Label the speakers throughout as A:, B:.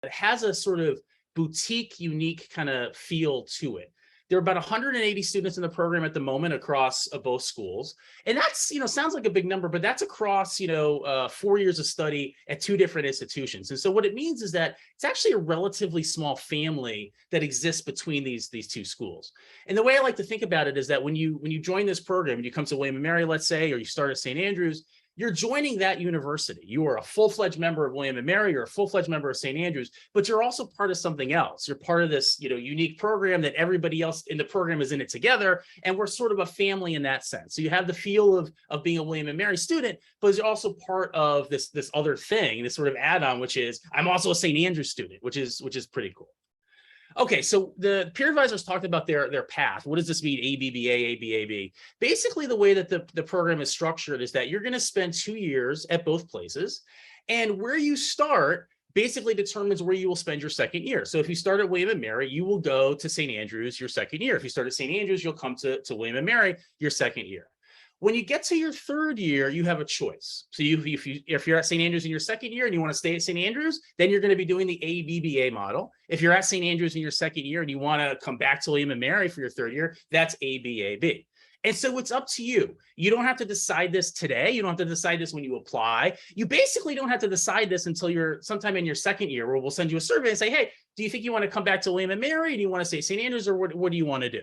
A: it has a sort of boutique, unique kind of feel to it. There are about 180 students in the program at the moment across both schools. And that's, sounds like a big number, but that's across, 4 years of study at 2 different institutions. And so what it means is that it's actually a relatively small family that exists between these 2 schools. And the way I like to think about it is that when you join this program and you come to William & Mary, let's say, or you start at St. Andrews, you're joining that university. You are a full-fledged member of William & Mary, you're a full-fledged member of St. Andrews, but you're also part of something else. You're part of this, unique program that everybody else in the program is in it together, and we're sort of a family in that sense. So you have the feel of being a William & Mary student, but you're also part of this other thing, this sort of add-on, which is I'm also a St. Andrews student, which is pretty cool. Okay, so the peer advisors talked about their path. What does this mean, ABBA, ABAB? Basically, the way that the program is structured is that you're going to spend 2 years at both places, and where you start basically determines where you will spend your second year. So if you start at William & Mary, you will go to St. Andrews your second year. If you start at St. Andrews, you'll come to William & Mary your second year. When you get to your third year, you have a choice. So if you're at St. Andrews in your second year and you want to stay at St. Andrews, then you're going to be doing the ABBA model. If you're at St. Andrews in your second year and you want to come back to William & Mary for your third year, that's ABAB. And so it's up to you. You don't have to decide this today. You don't have to decide this when you apply. You basically don't have to decide this until you're sometime in your second year, where we'll send you a survey and say, hey, do you think you want to come back to William & Mary? Do you want to stay at St. Andrews, or what do you want to do?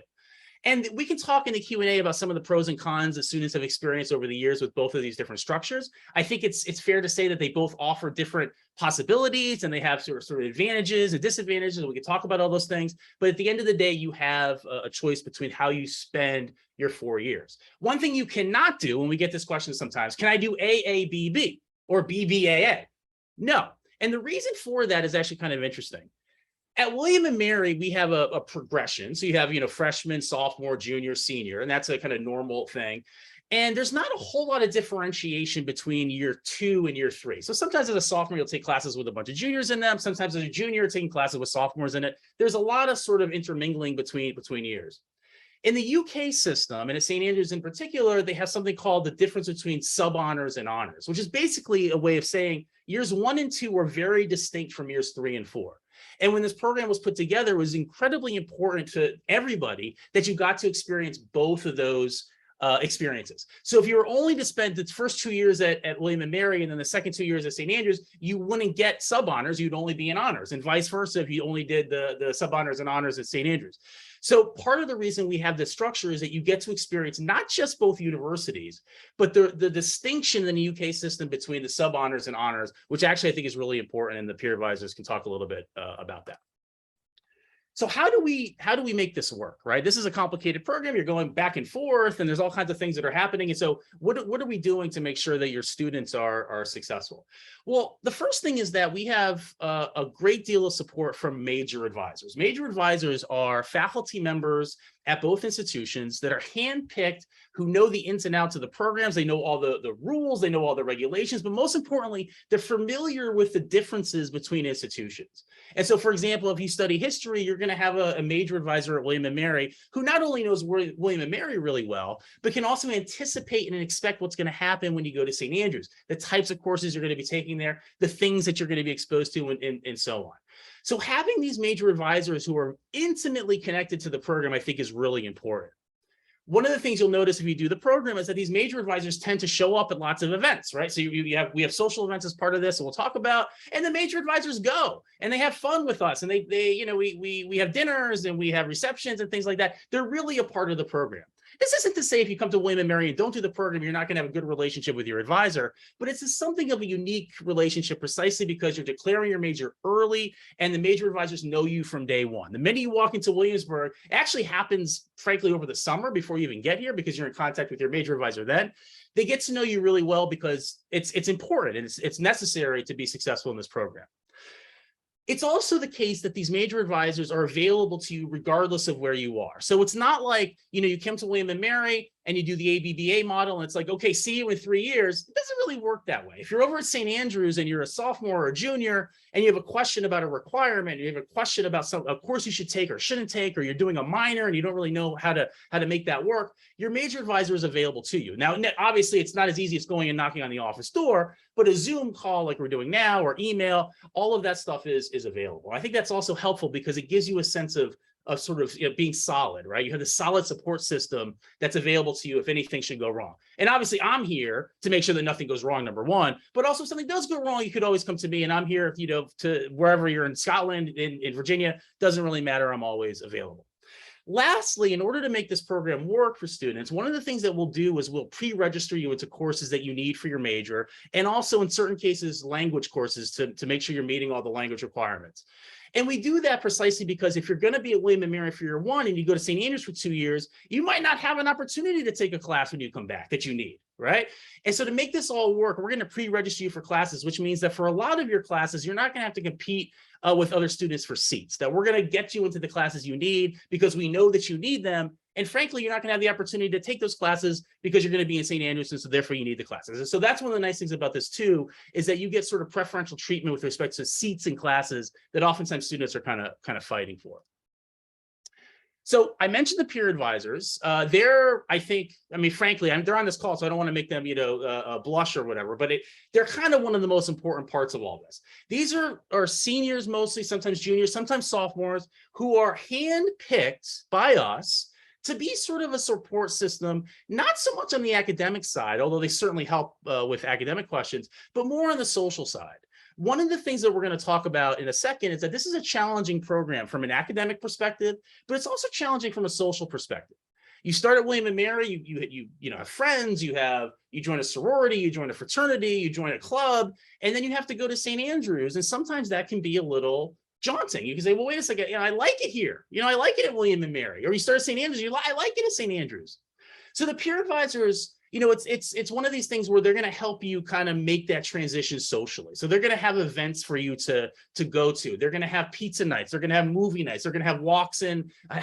A: And we can talk in the Q&A about some of the pros and cons that students have experienced over the years with both of these different structures. I think it's fair to say that they both offer different possibilities, and they have sort of advantages and disadvantages, and we can talk about all those things. But at the end of the day, you have a choice between how you spend your 4 years. One thing you cannot do, and we get this question sometimes, can I do AABB or BBAA? No. And the reason for that is actually kind of interesting. At William & Mary, we have a progression. So you have, freshman, sophomore, junior, senior, and that's a kind of normal thing. And there's not a whole lot of differentiation between year 2 and year 3. So sometimes as a sophomore, you'll take classes with a bunch of juniors in them. Sometimes as a junior, you're taking classes with sophomores in it. There's a lot of sort of intermingling between years. In the UK system, and at St. Andrews in particular, they have something called the difference between sub-honors and honors, which is basically a way of saying years 1 and 2 are very distinct from years 3 and 4. And when this program was put together, it was incredibly important to everybody that you got to experience both of those experiences. So if you were only to spend the first 2 years at William & Mary and then the second 2 years at St. Andrews, you wouldn't get sub-honors, you'd only be in honors, and vice versa if you only did the sub-honors and honors at St. Andrews. So part of the reason we have this structure is that you get to experience not just both universities, but the distinction in the UK system between the sub-honors and honors, which actually I think is really important, and the peer advisors can talk a little bit about that. So how do we make this work, right? This is a complicated program. You're going back and forth, and there's all kinds of things that are happening. And so what are we doing to make sure that your students are successful? Well, the first thing is that we have a great deal of support from major advisors. Major advisors are faculty members at both institutions that are handpicked, who know the ins and outs of the programs. They know all the rules, they know all the regulations, but most importantly, they're familiar with the differences between institutions. And so, for example, if you study history, you're going to have a major advisor at William & Mary who not only knows William & Mary really well, but can also anticipate and expect what's going to happen when you go to St. Andrews, the types of courses you're going to be taking there, the things that you're going to be exposed to, and so on. So having these major advisors who are intimately connected to the program, I think, is really important. One of the things you'll notice if you do the program is that these major advisors tend to show up at lots of events, right? So we have social events as part of this, and we'll talk about, and the major advisors go and they have fun with us, and we have dinners and we have receptions and things like that. They're really a part of the program. This isn't to say if you come to William & Mary and don't do the program, you're not going to have a good relationship with your advisor, but it's something of a unique relationship precisely because you're declaring your major early, and the major advisors know you from day one. The minute you walk into Williamsburg, it actually happens, frankly, over the summer before you even get here, because you're in contact with your major advisor then. They get to know you really well because it's important and it's necessary to be successful in this program. It's also the case that these major advisors are available to you regardless of where you are. So it's not like, you come to William & Mary and you do the ABBA model, and it's like, okay, see you in 3 years. It doesn't really work that way. If you're over at St. Andrews and you're a sophomore or a junior, and you have a question about a requirement, you have a question about a course you should take or shouldn't take, or you're doing a minor and you don't really know how to make that work, your major advisor is available to you. Now, obviously, it's not as easy as going and knocking on the office door, but a Zoom call like we're doing now or email, all of that stuff is available. I think that's also helpful because it gives you a sense of sort of being solid, right? You have the solid support system that's available to you if anything should go wrong. And obviously, I'm here to make sure that nothing goes wrong, number one, but also if something does go wrong, you could always come to me, and I'm here, to wherever you're in Scotland, in Virginia, doesn't really matter. I'm always available. Lastly, in order to make this program work for students, one of the things that we'll do is we'll pre-register you into courses that you need for your major, and also in certain cases, language courses to make sure you're meeting all the language requirements. And we do that precisely because if you're going to be at William & Mary for year one and you go to St. Andrews for 2 years, you might not have an opportunity to take a class when you come back that you need, right? And so to make this all work, we're going to pre-register you for classes, which means that for a lot of your classes, you're not going to have to compete with other students for seats, that we're going to get you into the classes you need because we know that you need them. And frankly, you're not going to have the opportunity to take those classes because you're going to be in St. Andrews, and so therefore you need the classes. And so that's one of the nice things about this too, is that you get sort of preferential treatment with respect to seats in classes that oftentimes students are kind of fighting for. So I mentioned the peer advisors. They're, frankly, they're on this call, so I don't want to make them, blush or whatever, but they're kind of one of the most important parts of all this. These are seniors mostly, sometimes juniors, sometimes sophomores, who are handpicked by us to be sort of a support system, not so much on the academic side, although they certainly help with academic questions, but more on the social side. One of the things that we're going to talk about in a second is that this is a challenging program from an academic perspective, but it's also challenging from a social perspective. You start at William & Mary, you have friends, you join a sorority, you join a fraternity, you join a club, and then you have to go to St. Andrews, and sometimes that can be a little daunting. You can say, well, wait a second, I like it here. I like it at William & Mary. Or you start at St. Andrews, I like it at St. Andrews. So the peer advisors, it's one of these things where they're going to help you kind of make that transition socially. So they're going to have events for you to go to. They're going to have pizza nights. They're going to have movie nights. They're going to have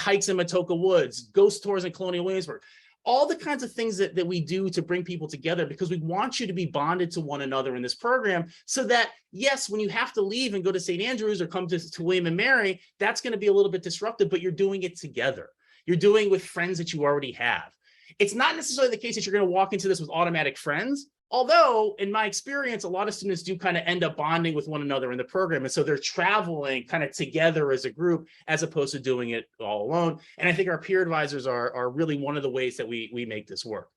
A: hikes in Matoka Woods, ghost tours in Colonial Williamsburg. All the kinds of things that we do to bring people together because we want you to be bonded to one another in this program so that, yes, when you have to leave and go to St. Andrews or come to William & Mary, that's going to be a little bit disruptive, but you're doing it together. You're doing it with friends that you already have. It's not necessarily the case that you're going to walk into this with automatic friends, although in my experience, a lot of students do kind of end up bonding with one another in the program. And so they're traveling kind of together as a group, as opposed to doing it all alone. And I think our peer advisors are really one of the ways that we make this work.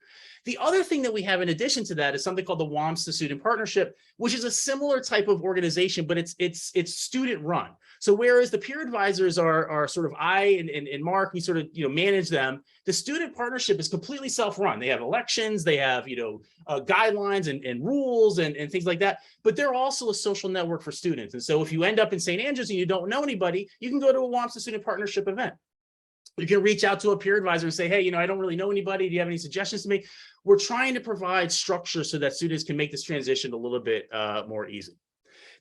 A: The other thing that we have in addition to that is something called the WaMStA Student Partnership, which is a similar type of organization, but it's student run. So whereas the peer advisors are sort of and Mark, we sort of manage them, the student partnership is completely self-run. They have elections, they have guidelines and rules and things like that, but they're also a social network for students. And so if you end up in St. Andrews and you don't know anybody, you can go to a WaMStA Student Partnership event. You can reach out to a peer advisor and say, hey, I don't really know anybody. Do you have any suggestions to me? We're trying to provide structure so that students can make this transition a little bit more easy.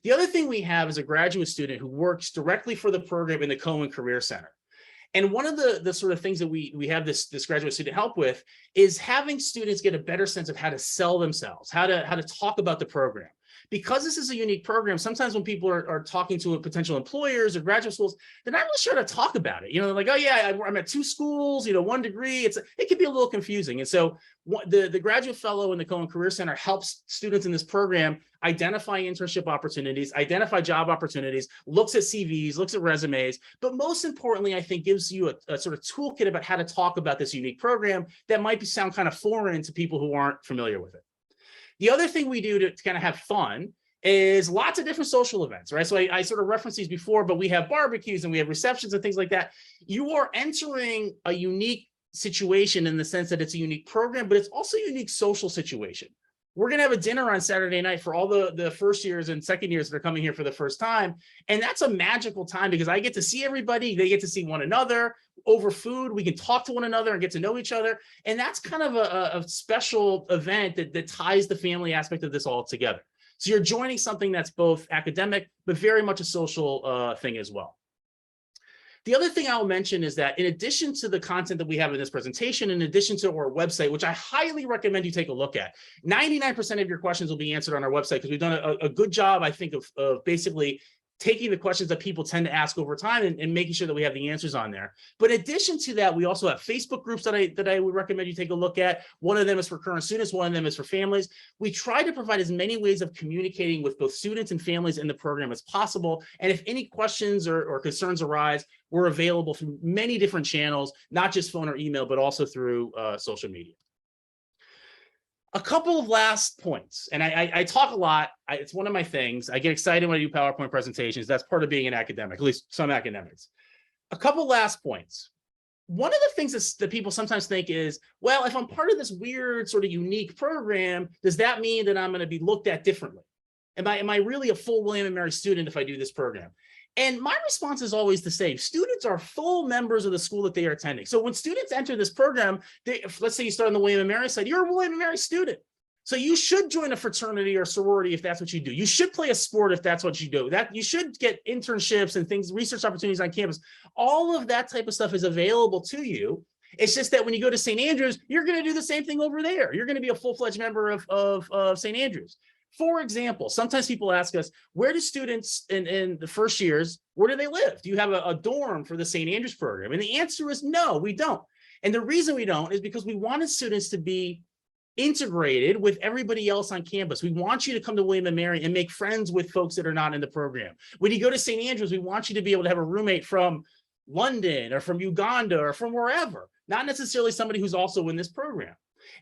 A: The other thing we have is a graduate student who works directly for the program in the Cohen Career Center. And one of the sort of things that we have this graduate student help with is having students get a better sense of how to sell themselves, how to talk about the program. Because this is a unique program, sometimes when people are talking to potential employers or graduate schools, they're not really sure how to talk about it. They're like, oh yeah, I'm at 2 schools, 1 degree. It can be a little confusing. And so the graduate fellow in the Cohen Career Center helps students in this program identify internship opportunities, identify job opportunities, looks at CVs, looks at resumes, but most importantly, I think gives you a sort of toolkit about how to talk about this unique program that might sound kind of foreign to people who aren't familiar with it. The other thing we do to kind of have fun is lots of different social events, right? So I sort of referenced these before, but we have barbecues and we have receptions and things like that. You are entering a unique situation in the sense that it's a unique program, but it's also a unique social situation. We're going to have a dinner on Saturday night for all the first years and second years that are coming here for the first time. And that's a magical time because I get to see everybody. They get to see one another over food. We can talk to one another and get to know each other. And that's kind of a special event that ties the family aspect of this all together. So you're joining something that's both academic, but very much a social thing as well. The other thing I'll mention is that in addition to the content that we have in this presentation, in addition to our website, which I highly recommend you take a look at, 99% of your questions will be answered on our website because we've done a good job, I think, of basically taking the questions that people tend to ask over time and making sure that we have the answers on there. But in addition to that, we also have Facebook groups that I would recommend you take a look at. One of them is for current students, one of them is for families. We try to provide as many ways of communicating with both students and families in the program as possible. And if any questions or concerns arise, we're available through many different channels, not just phone or email, but also through social media. A couple of last points, and I talk a lot. It's one of my things. I get excited when I do PowerPoint presentations. That's part of being an academic, at least some academics. A couple last points. One of the things that people sometimes think is, well, if I'm part of this weird sort of unique program, does that mean that I'm going to be looked at differently? Am I really a full William & Mary student if I do this program? And my response is always the same. Students are full members of the school that they are attending. So when students enter this program, let's say you start on the William & Mary side, you're a William & Mary student. So you should join a fraternity or sorority if that's what you do. You should play a sport if that's what you do. You should get internships and things, research opportunities on campus. All of that type of stuff is available to you. It's just that when you go to St. Andrews, you're going to do the same thing over there. You're going to be a full-fledged member of St. Andrews. For example, sometimes people ask us, where do students in the first years, where do they live? Do you have a dorm for the St. Andrews program? And the answer is no, we don't. And the reason we don't is because we wanted students to be integrated with everybody else on campus. We want you to come to William & Mary and make friends with folks that are not in the program. When you go to St. Andrews, we want you to be able to have a roommate from London or from Uganda or from wherever, not necessarily somebody who's also in this program.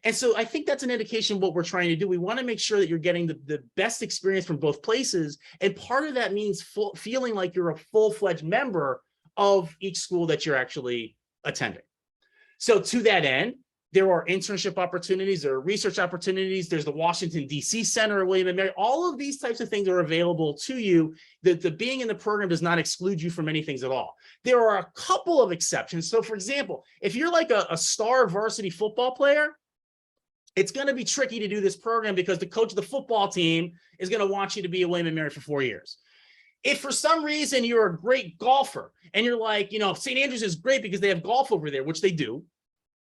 A: And so I think that's an indication of what we're trying to do. We want to make sure that you're getting the best experience from both places. And part of that means feeling like you're a full-fledged member of each school that you're actually attending. So to that end, there are internship opportunities, there are research opportunities, there's the Washington, D.C. Center at William & Mary. All of these types of things are available to you. The being in the program does not exclude you from many things at all. There are a couple of exceptions. So for example, if you're like a star varsity football player, it's going to be tricky to do this program because the coach of the football team is going to want you to be at William & Mary for 4 years. If for some reason you're a great golfer and you're like, St. Andrews is great because they have golf over there, which they do,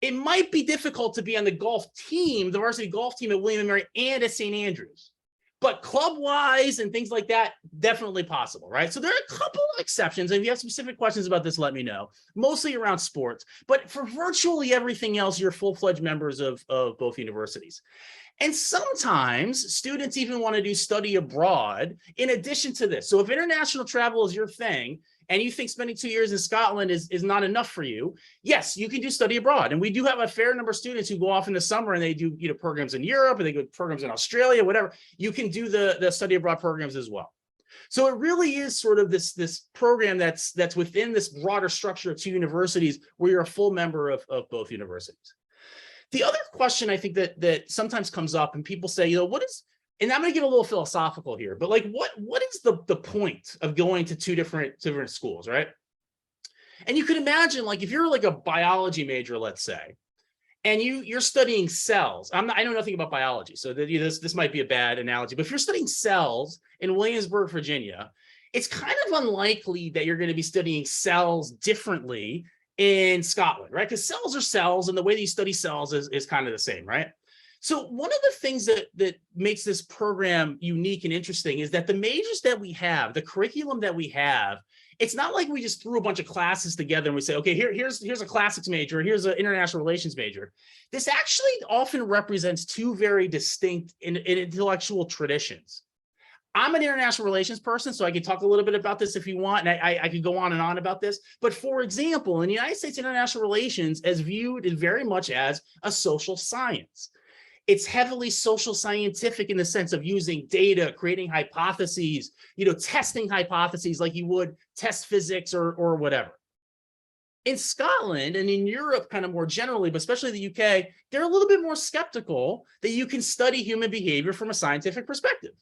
A: it might be difficult to be on the golf team, the varsity golf team at William & Mary and at St. Andrews. But club-wise and things like that, definitely possible, right? So there are a couple of exceptions. And if you have specific questions about this, let me know. Mostly around sports. But for virtually everything else, you're full-fledged members of both universities. And sometimes students even want to do study abroad in addition to this. So if international travel is your thing, and you think spending 2 years in Scotland is not enough for you, yes, you can do study abroad. And we do have a fair number of students who go off in the summer and they do programs in Europe, and they go programs in Australia, whatever. You can do the study abroad programs as well. So it really is sort of this program that's within this broader structure of two universities where you're a full member of both universities. The other question I think that sometimes comes up, and people say, what is, and I'm going to get a little philosophical here, but like, what is the point of going to two different schools, right? And you can imagine, like, if you're like a biology major, let's say, and you're studying cells. I know nothing about biology, so this might be a bad analogy, but if you're studying cells in Williamsburg, Virginia, it's kind of unlikely that you're going to be studying cells differently in Scotland, right? Because cells are cells, and the way that you study cells is kind of the same, right? So one of the things that makes this program unique and interesting is that the majors that we have, the curriculum that we have, it's not like we just threw a bunch of classes together and we say, okay, here's a classics major, here's an international relations major. This actually often represents two very distinct intellectual traditions. I'm an international relations person, so I can talk a little bit about this if you want, and I could go on and on about this. But for example, in the United States, international relations is viewed very much as a social science. It's heavily social scientific in the sense of using data, creating hypotheses, testing hypotheses like you would test physics or whatever. In Scotland and in Europe kind of more generally, but especially the UK, they're a little bit more skeptical that you can study human behavior from a scientific perspective.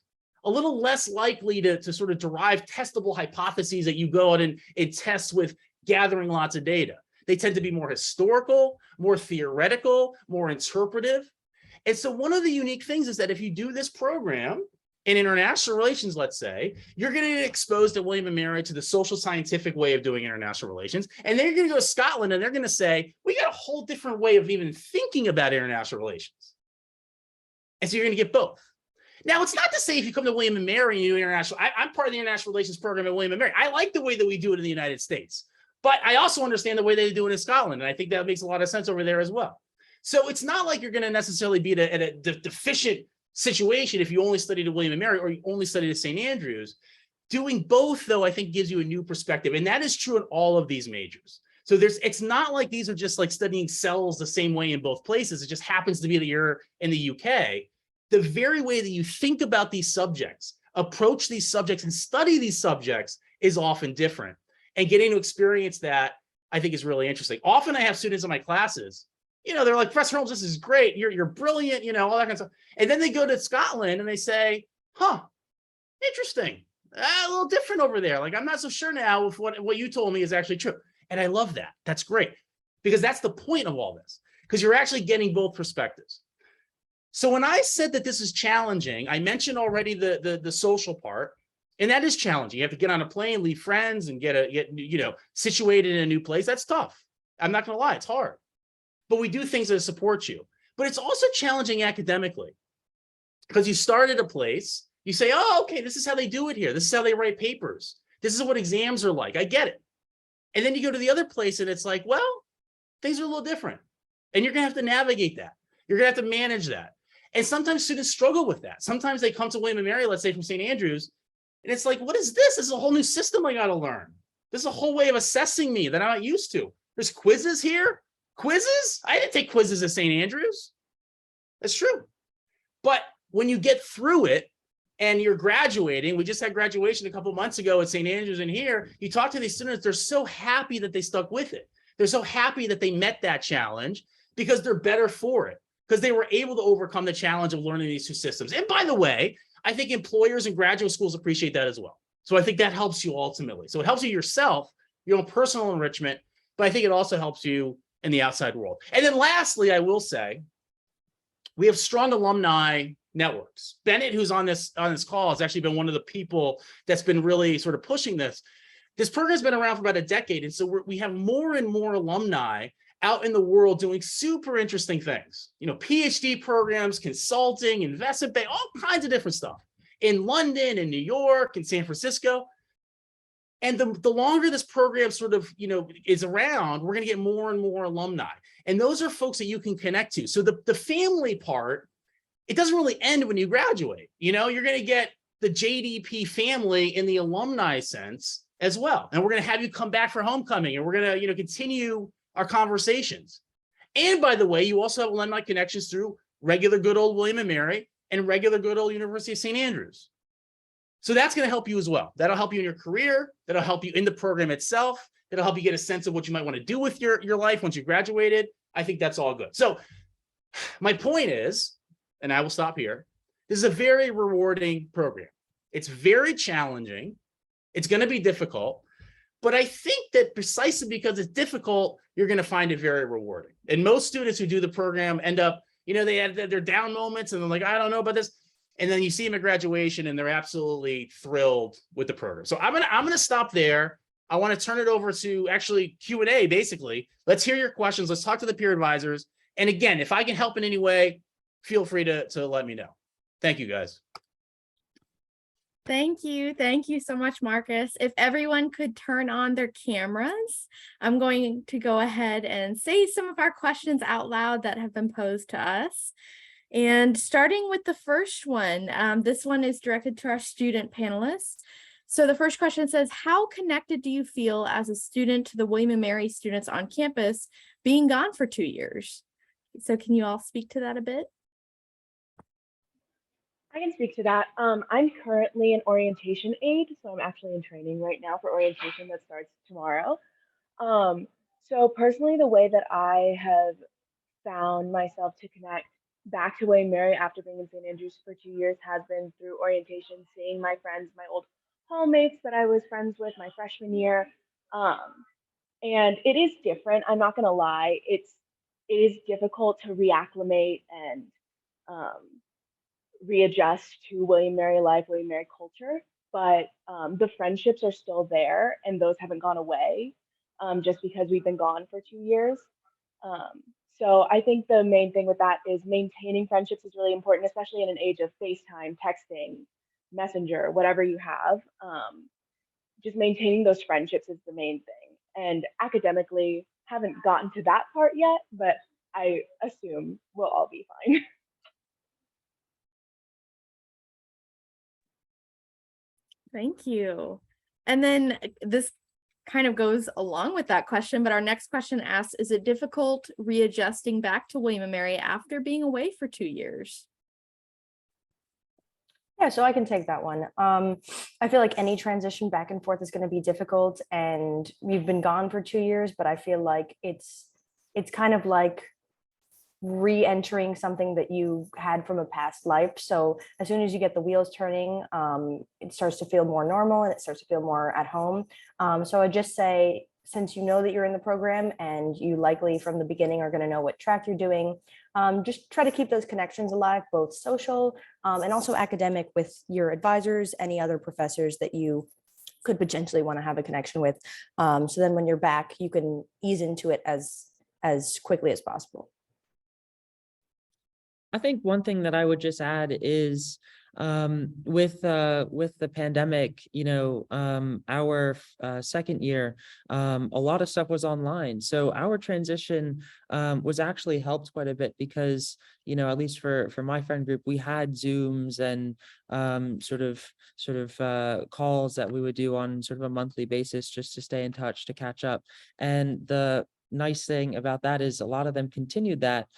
A: A little less likely to sort of derive testable hypotheses that you go out and test with gathering lots of data. They tend to be more historical, more theoretical, more interpretive. And so one of the unique things is that if you do this program, In international relations, let's say, you're going to get exposed at William & Mary to the social scientific way of doing international relations. And then you're going to go to Scotland and they're going to say, we got a whole different way of even thinking about international relations. And so you're going to get both. Now, it's not to say if you come to William & Mary and you do international, I'm part of the international relations program at William & Mary. I like the way that we do it in the United States, but I also understand the way they do it in Scotland. And I think that makes a lot of sense over there as well. So it's not like you're going to necessarily be at a deficient situation if you only studied at William & Mary or you only studied at St. Andrews. Doing both, though, I think gives you a new perspective. And that is true in all of these majors. So it's not like these are just like studying cells the same way in both places. It just happens to be that you're in the UK. The very way that you think about these subjects, approach these subjects, and study these subjects is often different. And getting to experience that, I think, is really interesting. Often I have students in my classes, they're like, Professor Holmes, this is great. You're brilliant, all that kind of stuff. And then they go to Scotland and they say, huh, interesting. A little different over there. Like, I'm not so sure now if what you told me is actually true. And I love that. That's great. Because that's the point of all this. Because you're actually getting both perspectives. So when I said that this is challenging, I mentioned already the social part, and that is challenging. You have to get on a plane, leave friends, and get situated in a new place. That's tough. I'm not going to lie, it's hard. But we do things that support you. But it's also challenging academically because you start at a place, you say, oh, okay, this is how they do it here. This is how they write papers. This is what exams are like. I get it. And then you go to the other place and it's like, well, things are a little different. And you're going to have to navigate that. You're going to have to manage that. And sometimes students struggle with that. Sometimes they come to William & Mary, let's say from St. Andrews, and it's like, what is this? This is a whole new system I got to learn. This is a whole way of assessing me that I'm not used to. There's quizzes here. Quizzes? I didn't take quizzes at St. Andrews. That's true. But when you get through it and you're graduating, we just had graduation a couple of months ago at St. Andrews and here, you talk to these students, they're so happy that they stuck with it. They're so happy that they met that challenge because they're better for it, because they were able to overcome the challenge of learning these two systems. And by the way, I think employers and graduate schools appreciate that as well. So I think that helps you ultimately. So it helps you yourself, your own personal enrichment, but I think it also helps you in the outside world. And then lastly, I will say, we have strong alumni networks. Bennett, who's on this call, has actually been one of the people that's been really sort of pushing this. This program's been around for about a decade. And so we have more and more alumni out in the world doing super interesting things, PhD programs, consulting, investment bank, all kinds of different stuff in London and New York and San Francisco. And the longer this program sort of, is around, we're going to get more and more alumni. And those are folks that you can connect to. So the family part, it doesn't really end when you graduate. You're going to get the JDP family in the alumni sense as well. And we're going to have you come back for homecoming, and we're going to, continue our conversations. And by the way, you also have alumni connections through regular good old William & Mary and regular good old University of St. Andrews. So that's going to help you as well. That'll help you in your career. That'll help you in the program itself. That'll help you get a sense of what you might want to do with your life once you graduated. I think that's all good. So my point is, and I will stop here, this is a very rewarding program. It's very challenging. It's going to be difficult. But I think that precisely because it's difficult, you're going to find it very rewarding. And most students who do the program end up, they have their down moments and they're like, I don't know about this. And then you see them at graduation and they're absolutely thrilled with the program. So I'm gonna stop there. I want to turn it over to actually Q&A, basically. Let's hear your questions. Let's talk to the peer advisors. And again, if I can help in any way, feel free to let me know. Thank you, guys.
B: Thank you. Thank you so much, Marcus. If everyone could turn on their cameras, I'm going to go ahead and say some of our questions out loud that have been posed to us. And starting with the first one, this one is directed to our student panelists. So the first question says, how connected do you feel as a student to the William & Mary students on campus being gone for 2 years? So can you all speak to that a bit?
C: I can speak to that. I'm currently an orientation aide, so I'm actually in training right now for orientation that starts tomorrow. So personally, the way that I have found myself to connect back to William & Mary after being in St. Andrews for 2 years has been through orientation, seeing my friends, my old hallmates that I was friends with my freshman year. And it is different. I'm not gonna lie. It is difficult to reacclimate and readjust to William Mary life, William Mary culture, but the friendships are still there and those haven't gone away just because we've been gone for 2 years. Um, so I think the main thing with that is maintaining friendships is really important, especially in an age of FaceTime, texting, Messenger, whatever you have. Just maintaining those friendships is the main thing. And academically, haven't gotten to that part yet, but I assume we'll all be fine.
B: Thank you. And then this kind of goes along with that question, but our next question asks, is it difficult readjusting back to William & Mary after being away for 2 years?
D: Yeah, so I can take that one. I feel like any transition back and forth is going to be difficult, and we've been gone for 2 years, but I feel like it's kind of like re-entering something that you had from a past life. So as soon as you get the wheels turning, it starts to feel more normal and it starts to feel more at home. So I just say, since you know that you're in the program and you likely from the beginning are going to know what track you're doing, just try to keep those connections alive, both social and also academic, with your advisors, any other professors that you could potentially want to have a connection with. So then when you're back, you can ease into it as quickly as possible.
E: I think one thing that I would just add is with the pandemic, our second year, a lot of stuff was online. So our transition was actually helped quite a bit because, at least for my friend group, we had Zooms and sort of calls that we would do on sort of a monthly basis just to stay in touch, to catch up. And the nice thing about that is a lot of them continued that,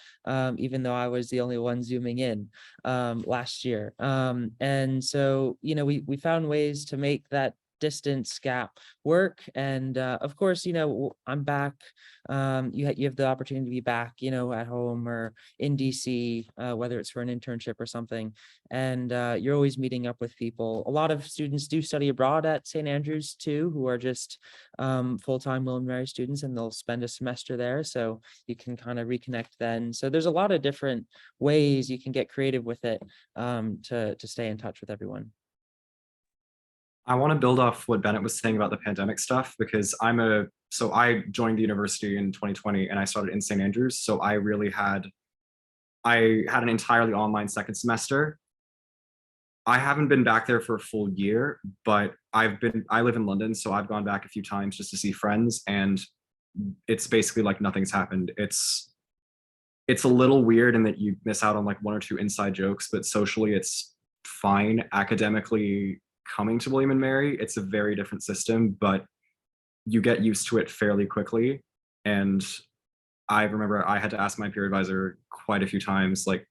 E: even though I was the only one Zooming in last year. And so, we found ways to make that distance gap work. And of course, I'm back. You have the opportunity to be back, at home or in DC, whether it's for an internship or something. And you're always meeting up with people. A lot of students do study abroad at St. Andrews too, who are just full-time William & Mary students, and they'll spend a semester there. So you can kind of reconnect then. So there's a lot of different ways you can get creative with it to stay in touch with everyone.
F: I want to build off what Bennett was saying about the pandemic stuff, because I joined the university in 2020 and I started in St. Andrews. So I had an entirely online second semester. I haven't been back there for a full year, but I live in London, so I've gone back a few times just to see friends, and it's basically like nothing's happened. It's a little weird in that you miss out on like one or two inside jokes, but socially it's fine. Academically, coming to William & Mary, it's a very different system, but you get used to it fairly quickly. And I remember I had to ask my peer advisor quite a few times, like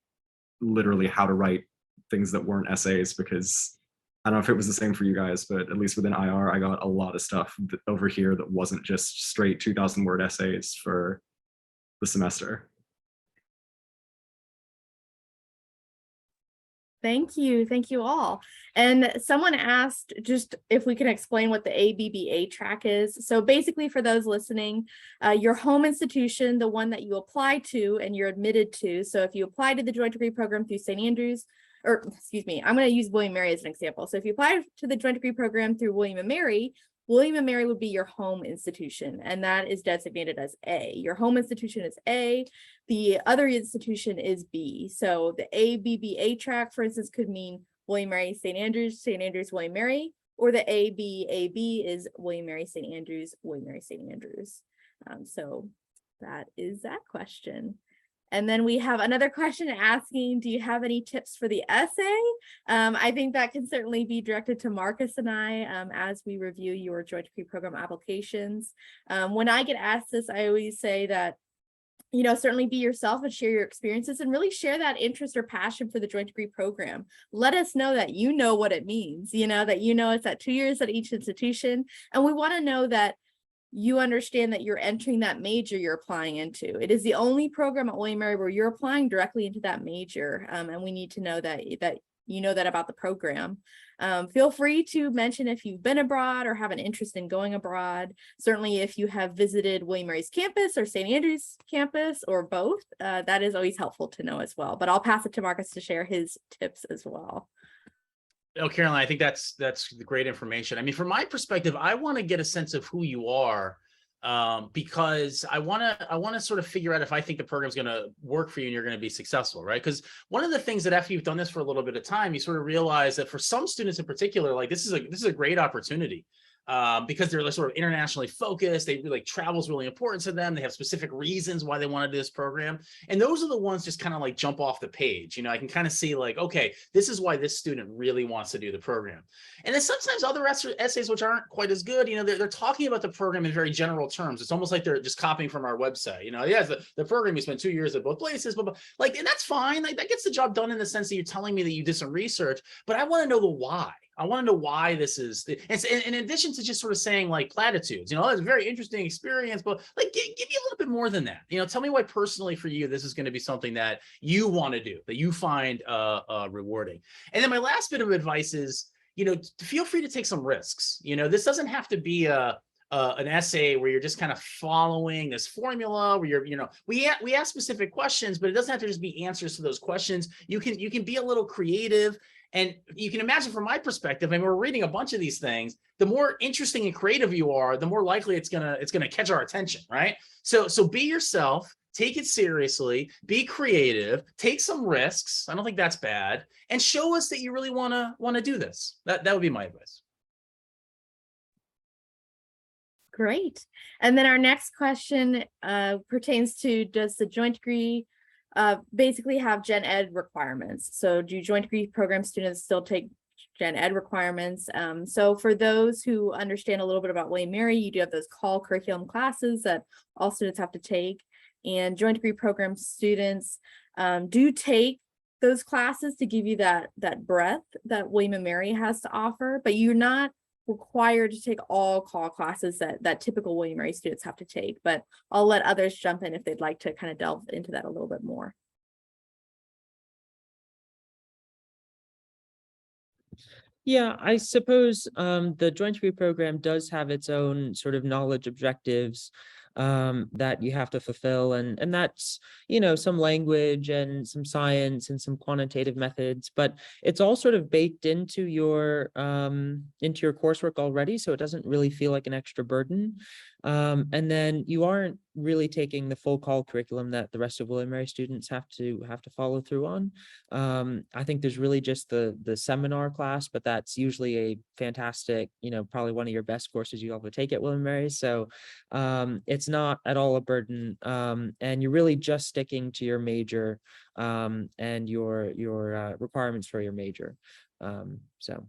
F: literally how to write things that weren't essays, because I don't know if it was the same for you guys, but at least within IR, I got a lot of stuff over here that wasn't just straight 2,000 word essays for the semester.
B: Thank you. Thank you all. And someone asked just if we can explain what the ABBA track is. So basically, for those listening, your home institution, the one that you apply to and you're admitted to. So if you apply to the joint degree program through St. Andrews, or excuse me, I'm going to use William & Mary as an example. So if you apply to the joint degree program through William & Mary, William & Mary would be your home institution, and that is designated as A. Your home institution is A. The other institution is B. So the ABBA track, for instance, could mean William & Mary, St. Andrews, William & Mary, or the ABAB is William & Mary, St. Andrews, William & Mary, St. Andrews. So that is that question. And then we have another question asking, do you have any tips for the essay? I think that can certainly be directed to Marcus and I as we review your joint degree program applications. When I get asked this, I always say that, certainly be yourself and share your experiences and really share that interest or passion for the joint degree program. Let us know that you know what it means, that it's at 2 years at each institution. And we want to know that you understand that you're entering that major you're applying into. It is the only program at William & Mary where you're applying directly into that major. And we need to know that you know that about the program. Feel free to mention if you've been abroad or have an interest in going abroad. Certainly if you have visited William Mary's campus or St. Andrews campus or both, that is always helpful to know as well. But I'll pass it to Marcus to share his tips as well.
A: Oh, Caroline, I think that's great information. I mean, from my perspective, I want to get a sense of who you are, because I want to sort of figure out if I think the program's going to work for you and you're going to be successful, right? Because one of the things that after you've done this for a little bit of time, you sort of realize that for some students in particular, like this is a great opportunity. Because they're like sort of internationally focused, they really, like, travel's really important to them. They have specific reasons why they want to do this program. And those are the ones just kind of like jump off the page. You know, I can kind of see like, okay, this is why this student really wants to do the program. And then sometimes other essays, which aren't quite as good, you know, they're talking about the program in very general terms. It's almost like they're just copying from our website. You know, yes, the program, you spent 2 years at both places, but like, and that's fine. Like, that gets the job done in the sense that you're telling me that you did some research, but I want to know the why. I want to know why this is, and in addition to just sort of saying like platitudes, you know, it's a very interesting experience, but like, give me a little bit more than that. You know, tell me why personally for you, this is going to be something that you want to do, that you find rewarding. And then my last bit of advice is, you know, feel free to take some risks. You know, this doesn't have to be an essay where you're just kind of following this formula where you're, you know, we ask specific questions, but it doesn't have to just be answers to those questions. You can be a little creative. And you can imagine from my perspective, and we're reading a bunch of these things, the more interesting and creative you are, the more likely it's gonna catch our attention, right? So be yourself, take it seriously, be creative, take some risks. I don't think that's bad, and show us that you really wanna do this. That would be my advice.
B: Great. And then our next question pertains to, does the joint degree basically have gen ed requirements? So do joint degree program students still take gen ed requirements? So for those who understand a little bit about William Mary, you do have those call curriculum classes that all students have to take, and joint degree program students do take those classes to give you that breadth that William and Mary has to offer, but you're not required to take all call classes that typical William Mary students have to take. But I'll let others jump in if they'd like to kind of delve into that a little bit more.
E: Yeah, I suppose the joint degree program does have its own sort of knowledge objectives that you have to fulfill, and that's, you know, some language and some science and some quantitative methods, but it's all sort of baked into your coursework already, so it doesn't really feel like an extra burden. And then you aren't really taking the full call curriculum that the rest of William Mary students have to follow through on. I think there's really just the seminar class, but that's usually a fantastic, you know, probably one of your best courses you ever take at William Mary. So it's not at all a burden, and you're really just sticking to your major and your requirements for your major. So.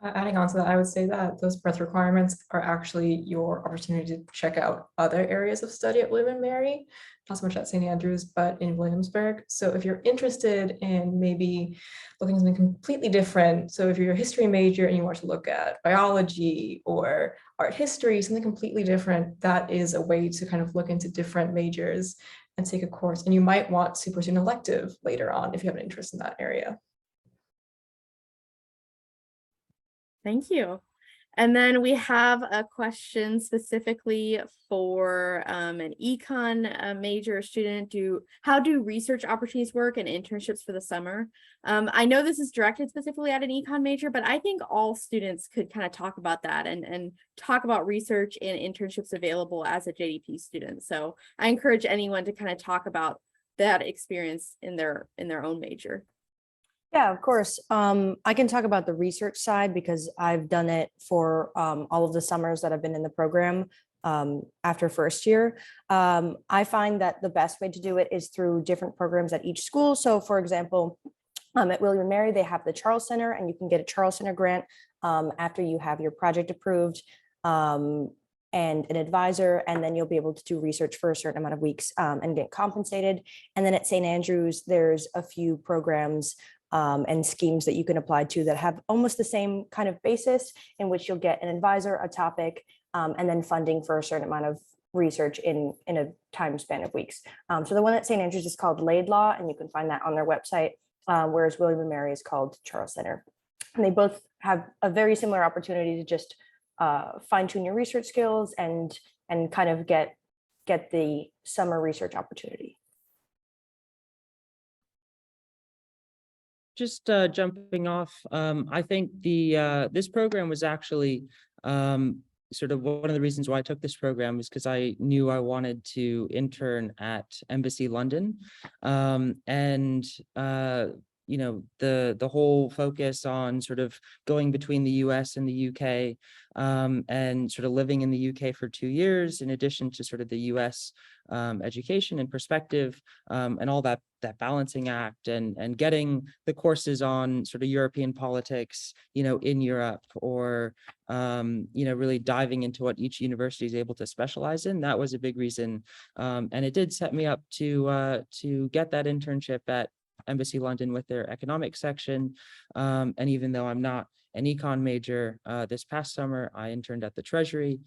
G: Adding on to that, I would say that those breadth requirements are actually your opportunity to check out other areas of study at William and Mary, not so much at St. Andrews, but in Williamsburg. So if you're interested in maybe looking at something completely different, so if you're a history major and you want to look at biology or art history, something completely different, that is a way to kind of look into different majors and take a course. And you might want to pursue an elective later on if you have an interest in that area.
B: Thank you. And then we have a question specifically for an econ major student. How do research opportunities work and internships for the summer? I know this is directed specifically at an econ major, but I think all students could kind of talk about that and talk about research and internships available as a JDP student. So I encourage anyone to kind of talk about that experience in their own major.
D: Yeah, of course. I can talk about the research side because I've done it for all of the summers that I've been in the program after first year. I find that the best way to do it is through different programs at each school. So for example, at William & Mary, they have the Charles Center, and you can get a Charles Center grant after you have your project approved and an advisor, and then you'll be able to do research for a certain amount of weeks and get compensated. And then at St. Andrews, there's a few programs and schemes that you can apply to that have almost the same kind of basis, in which you'll get an advisor, a topic, and then funding for a certain amount of research in a time span of weeks. So the one at St. Andrews is called Laidlaw, and you can find that on their website. whereas William and Mary is called Charles Center. And they both have a very similar opportunity to just fine tune your research skills and kind of get the summer research opportunity.
E: Just jumping off, I think this program was actually sort of one of the reasons why I took this program is because I knew I wanted to intern at Embassy London, and you know, the whole focus on sort of going between the US and the UK, and sort of living in the UK for 2 years, in addition to sort of the US education and perspective, and all that balancing act, and getting the courses on sort of European politics, you know, in Europe, or you know, really diving into what each university is able to specialize in. That was a big reason, and it did set me up to get that internship at Embassy London with their economics section. And even though I'm not an econ major, this past summer I interned at the Treasury.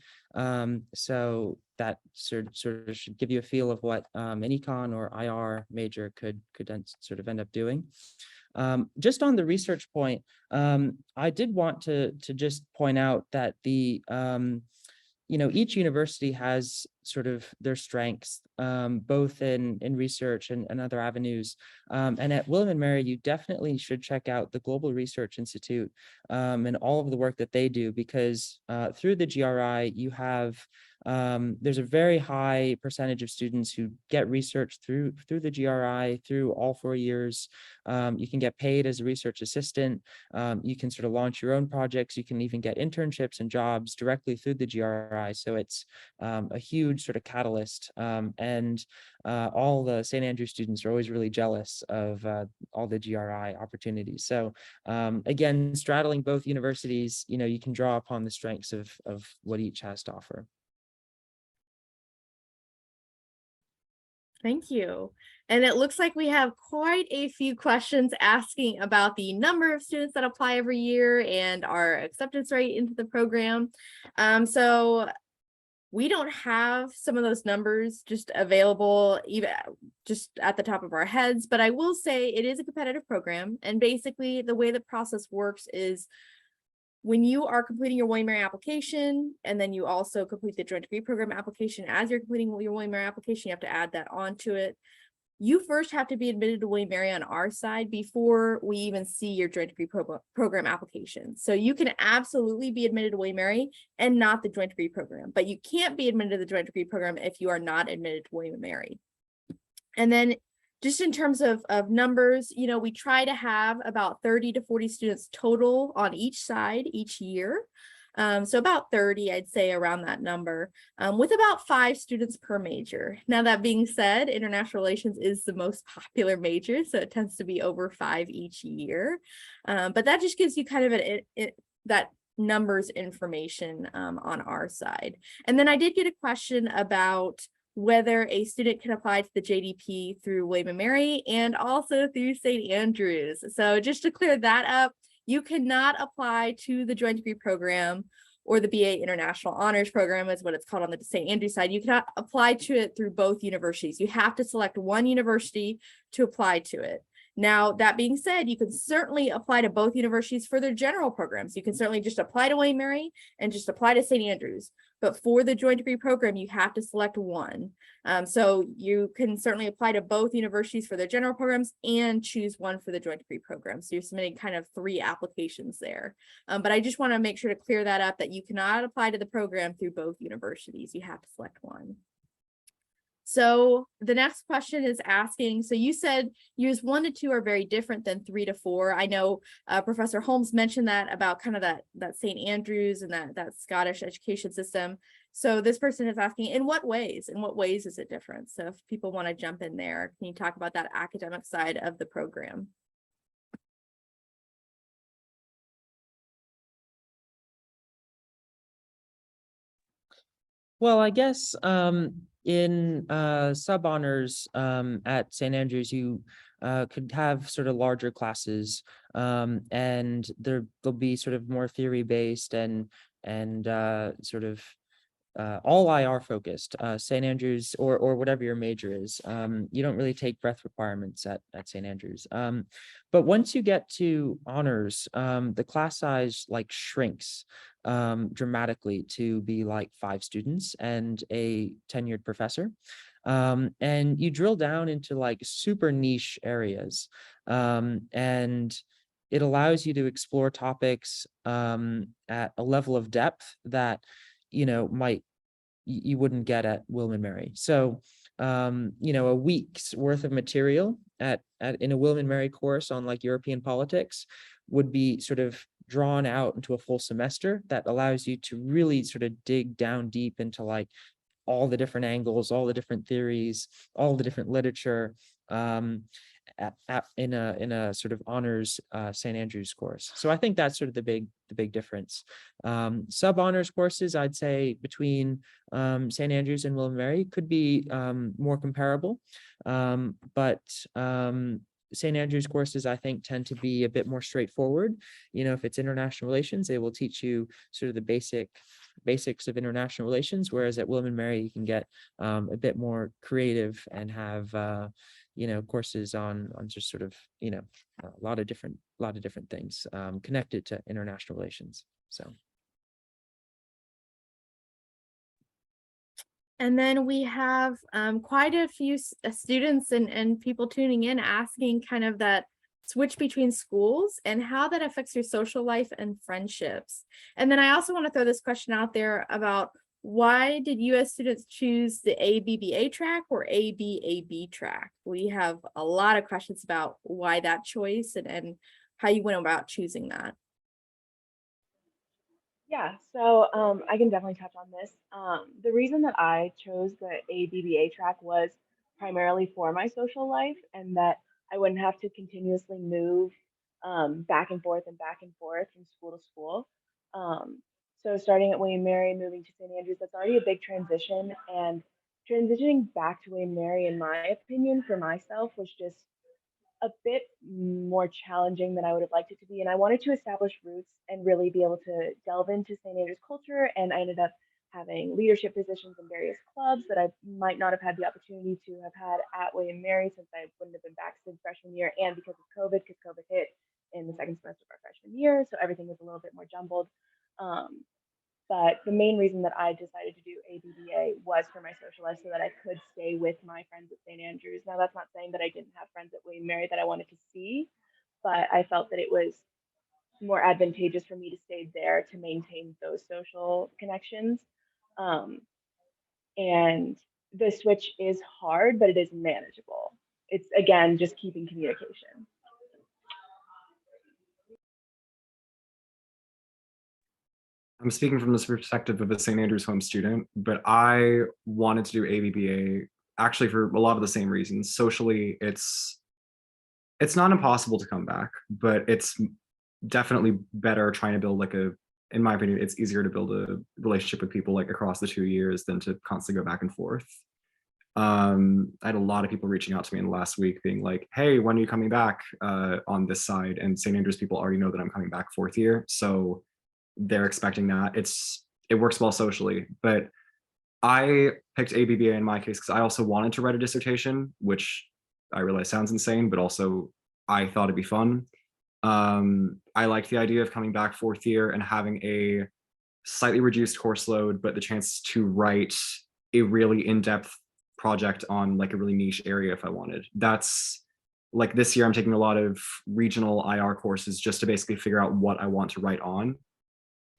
E: So that sort of should give you a feel of what an econ or IR major could sort of end up doing. Just on the research point, I did want to just point out that the you know, each university has sort of their strengths, both in research and other avenues. And at William and Mary, you definitely should check out the Global Research Institute and all of the work that they do, because through the GRI, you have there's a very high percentage of students who get research through the GRI through all 4 years. You can get paid as a research assistant. You can sort of launch your own projects. You can even get internships and jobs directly through the GRI. So it's a huge sort of catalyst. And all the St. Andrews students are always really jealous of all the GRI opportunities. So again, straddling both universities, you know, you can draw upon the strengths of what each has to offer.
B: Thank you. And it looks like we have quite a few questions asking about the number of students that apply every year and our acceptance rate into the program. So we don't have some of those numbers just available even just at the top of our heads, but I will say it is a competitive program. And basically the way the process works is when you are completing your William & Mary application, and then you also complete the joint degree program application, as you're completing your William & Mary application, you have to add that onto it. You first have to be admitted to William & Mary on our side before we even see your joint degree program application. So you can absolutely be admitted to William & Mary and not the joint degree program, but you can't be admitted to the joint degree program if you are not admitted to William & Mary. And then just in terms of numbers, you know, we try to have about 30 to 40 students total on each side each year. So about 30, I'd say, around that number, with about 5 students per major. Now, that being said, international relations is the most popular major, so it tends to be over 5 each year. But that just gives you kind of that numbers information on our side. And then I did get a question about whether a student can apply to the JDP through William & Mary and also through St. Andrews. So just to clear that up, you cannot apply to the joint degree program or the BA International Honors Program is what it's called on the St. Andrews side. You cannot apply to it through both universities. You have to select one university to apply to it. Now, that being said, you can certainly apply to both universities for their general programs. You can certainly just apply to William & Mary and just apply to St. Andrews. But for the joint degree program, you have to select one. So you can certainly apply to both universities for their general programs and choose one for the joint degree program. So you're submitting kind of 3 applications there. But I just want to make sure to clear that up, that you cannot apply to the program through both universities. You have to select one. So the next question is asking, so you said years 1 to 2 are very different than 3 to 4. I know Professor Holmes mentioned that about kind of that St. Andrews and that Scottish education system. So this person is asking, in what ways is it different? So if people want to jump in there, can you talk about that academic side of the program?
E: Well, I guess in sub-honors at St. Andrews, you could have sort of larger classes, and they'll be sort of more theory-based and sort of all IR focused, St. Andrews or whatever your major is. You don't really take breadth requirements at St. Andrews. But once you get to honors, the class size like shrinks dramatically to be like 5 students and a tenured professor. And you drill down into like super niche areas. And it allows you to explore topics at a level of depth that, you wouldn't get at William & Mary. So, a week's worth of material in a William & Mary course on like European politics would be sort of drawn out into a full semester that allows you to really sort of dig down deep into like all the different angles, all the different theories, all the different literature, in a sort of honors St. Andrews course. So I think that's sort of the big difference. Sub-honors courses, I'd say between St. Andrews and William & Mary could be more comparable, but St. Andrews courses, I think, tend to be a bit more straightforward. If it's international relations, they will teach you sort of the basics of international relations, whereas at William & Mary, you can get a bit more creative and have courses on just sort of a lot of different things connected to international relations. So.
B: And then we have quite a few students and people tuning in asking kind of that switch between schools and how that affects your social life and friendships. And then I also want to throw this question out there about why did US students choose the ABBA track or ABAB track? We have a lot of questions about why that choice and how you went about choosing that.
C: Yeah, so I can definitely touch on this. The reason that I chose the ABBA track was primarily for my social life and that I wouldn't have to continuously move back and forth from school to school. So starting at William & Mary, moving to St. Andrews, that's already a big transition. And transitioning back to William & Mary, in my opinion, for myself, was just a bit more challenging than I would have liked it to be. And I wanted to establish roots and really be able to delve into St. Andrews culture. And I ended up having leadership positions in various clubs that I might not have had the opportunity to have had at William & Mary since I wouldn't have been back since freshman year, and because of COVID, because COVID hit in the second semester of our freshman year. So everything was a little bit more jumbled. But the main reason that I decided to do ABBA was for my social life so that I could stay with my friends at St. Andrews. Now, that's not saying that I didn't have friends at William & Mary that I wanted to see, but I felt that it was more advantageous for me to stay there to maintain those social connections. And the switch is hard, but it is manageable. It's, again, just keeping communication.
F: I'm speaking from this perspective of a St. Andrews home student, but I wanted to do ABBA actually for a lot of the same reasons. Socially, it's not impossible to come back, but it's definitely better trying to build in my opinion, it's easier to build a relationship with people like across the 2 years than to constantly go back and forth. I had a lot of people reaching out to me in the last week being like, hey, when are you coming back on this side? And St. Andrews people already know that I'm coming back 4th year. So they're expecting that. It works well socially, but I picked ABBA in my case because I also wanted to write a dissertation, which I realize sounds insane, but also I thought it'd be fun. I liked the idea of coming back 4th year and having a slightly reduced course load, but the chance to write a really in-depth project on like a really niche area if I wanted. That's like this year I'm taking a lot of regional IR courses just to basically figure out what I want to write on.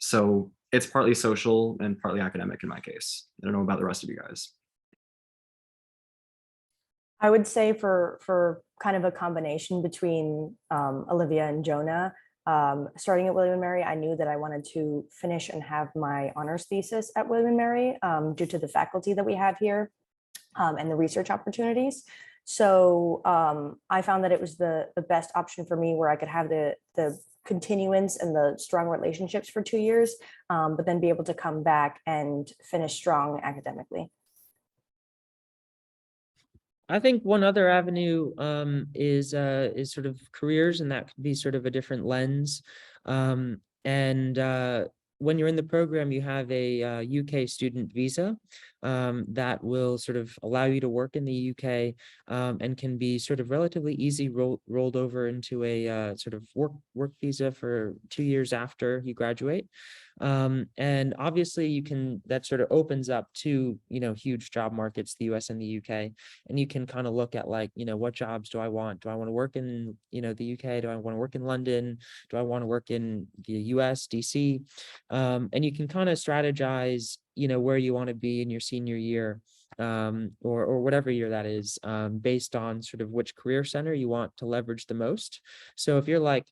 F: So it's partly social and partly academic in my case. I don't know about the rest of you guys.
D: I would say for kind of a combination between Olivia and Jonah, starting at William & Mary, I knew that I wanted to finish and have my honors thesis at William & Mary due to the faculty that we have here and the research opportunities. So I found that it was the best option for me where I could have the continuance and the strong relationships for 2 years, but then be able to come back and finish strong academically.
E: I think one other avenue is sort of careers, and that could be sort of a different lens. And when you're in the program, you have a UK student visa that will sort of allow you to work in the UK and can be sort of relatively easy rolled over into a sort of work visa for 2 years after you graduate. And obviously that sort of opens up to, huge job markets, the US and the UK, and you can kind of look at like, what jobs do I want? Do I want to work in, the UK? Do I want to work in London? Do I want to work in the US, DC? And you can kind of strategize, where you want to be in your senior year, or whatever year that is, based on sort of which career center you want to leverage the most. So if you're like,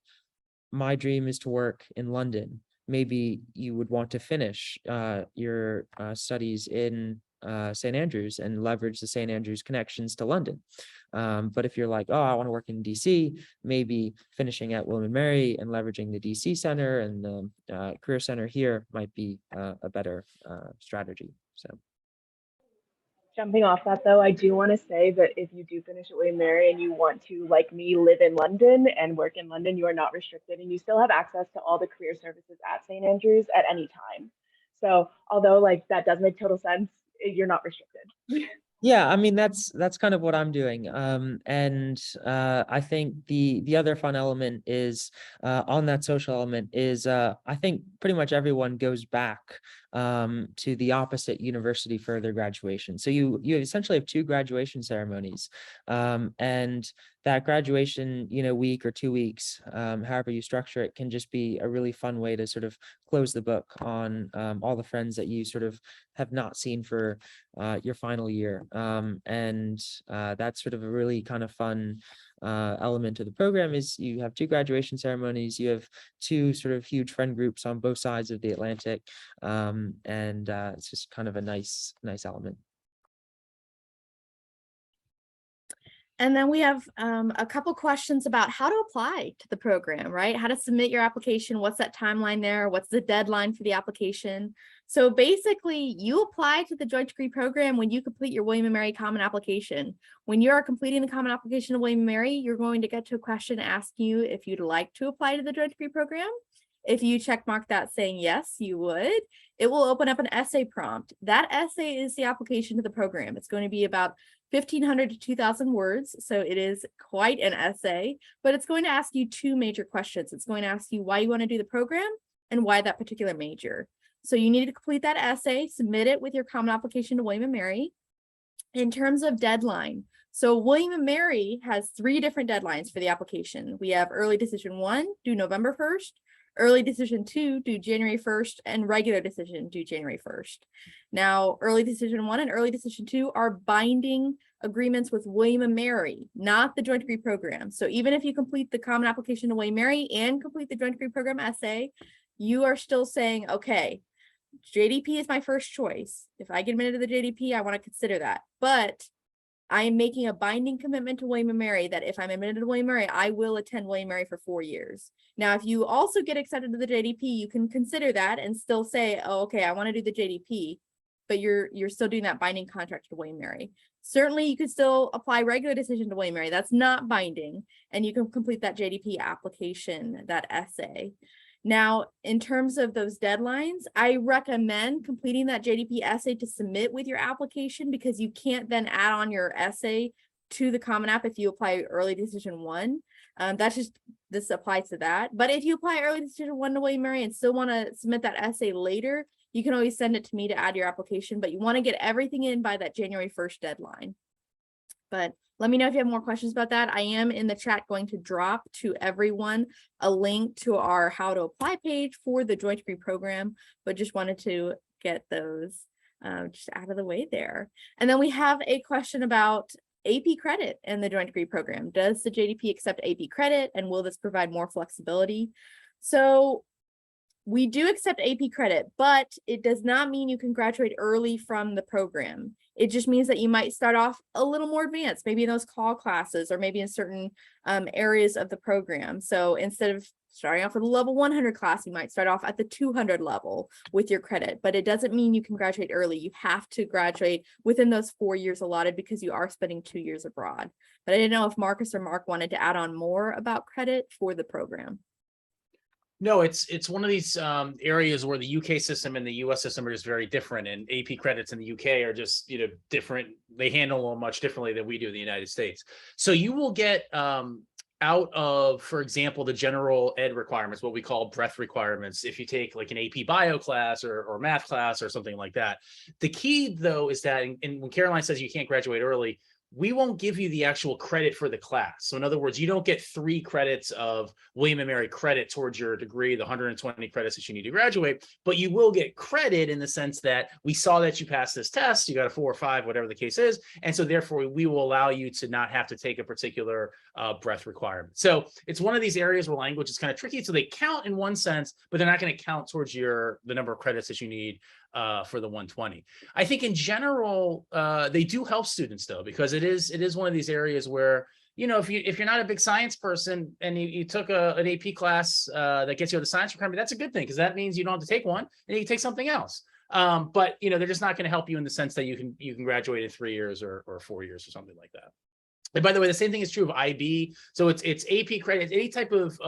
E: my dream is to work in London, maybe you would want to finish your studies in St. Andrews and leverage the St. Andrews connections to London. But if you're like, oh, I want to work in DC, maybe finishing at William and Mary and leveraging the DC Center and the Career Center here might be a better strategy. So.
C: Jumping off that though, I do want to say that if you do finish at William and Mary and you want to, like me, live in London and work in London, you are not restricted and you still have access to all the career services at St. Andrews at any time. So although like that does make total sense, you're not restricted.
E: Yeah, I mean, that's kind of what I'm doing. And I think the other fun element is on that social element is I think pretty much everyone goes back to the opposite university for their graduation. So you essentially have 2 graduation ceremonies, and that graduation, week or 2 weeks, however you structure it, can just be a really fun way to sort of close the book on all the friends that you sort of have not seen for your final year. And that's sort of a really kind of fun element of the program is you have 2 graduation ceremonies, you have 2 sort of huge friend groups on both sides of the Atlantic. And it's just kind of a nice element.
B: And then we have a couple questions about how to apply to the program, right? How to submit your application. What's that timeline there? What's the deadline for the application? So basically, you apply to the joint degree program when you complete your William & Mary Common Application. When you are completing the Common Application of William & Mary, you're going to get to a question asking you if you'd like to apply to the joint degree program. If you check mark that saying yes, you would, it will open up an essay prompt. That essay is the application to the program. It's going to be about 1,500 to 2,000 words. So it is quite an essay, but it's going to ask you 2 major questions. It's going to ask you why you want to do the program and why that particular major. So you need to complete that essay, submit it with your Common Application to William & Mary. In terms of deadline, so William & Mary has 3 different deadlines for the application. We have early decision 1 due November 1st, early decision 2 due January 1st, and regular decision due January 1st. Now, early decision 1 and early decision 2 are binding agreements with William & Mary, not the joint degree program. So even if you complete the Common Application to William & Mary and complete the joint degree program essay, you are still saying, okay, JDP is my first choice. If I get admitted to the JDP, I want to consider that. But I am making a binding commitment to William & Mary that if I'm admitted to William & Mary, I will attend William & Mary for 4 years. Now, if you also get accepted to the JDP, you can consider that and still say, oh, okay, I want to do the JDP, but you're still doing that binding contract to William & Mary. Certainly, you could still apply regular decision to William & Mary. That's not binding, and you can complete that JDP application, that essay. Now, in terms of those deadlines, I recommend completing that JDP essay to submit with your application because you can't then add on your essay to the Common App if you apply early decision 1. This applies to that. But if you apply early decision 1 to William & Mary and still want to submit that essay later, you can always send it to me to add your application, but you want to get everything in by that January 1st deadline. But let me know if you have more questions about that. I am in the chat going to drop to everyone a link to our how to apply page for the joint degree program, but just wanted to get those just out of the way there. And then we have a question about AP credit and the joint degree program. Does the JDP accept AP credit, and will this provide more flexibility? So we do accept AP credit, but it does not mean you can graduate early from the program. It just means that you might start off a little more advanced, maybe in those call classes or maybe in certain areas of the program. So instead of starting off with a level 100 class, you might start off at the 200 level with your credit, but it doesn't mean you can graduate early. You have to graduate within those 4 years allotted because you are spending 2 years abroad. But I didn't know if Marcus or Mark wanted to add on more about credit for the program.
A: No, it's one of these areas where the UK system and the US system are just very different, and AP credits in the UK are just different. They handle them much differently than we do in the United States. So you will get out of, for example, the general ed requirements, what we call breadth requirements, if you take like an AP bio class or math class or something like that. The key though is that, and when Caroline says you can't graduate early, we won't give you the actual credit for the class. So in other words, you don't get 3 credits of William & Mary credit towards your degree, the 120 credits that you need to graduate, but you will get credit in the sense that we saw that you passed this test, you got a 4 or 5, whatever the case is. And so therefore we will allow you to not have to take a particular breadth requirement. So it's one of these areas where language is kind of tricky. So they count in one sense, but they're not going to count towards the number of credits that you need for the 120. I think in general, they do help students though, because it is one of these areas where, if you're not a big science person and you took an AP class that gets you the science requirement, that's a good thing, because that means you don't have to take one and you can take something else. But they're just not going to help you in the sense that you can graduate in 3 years or 4 years or something like that. And by the way, the same thing is true of IB. So it's AP credit, any type of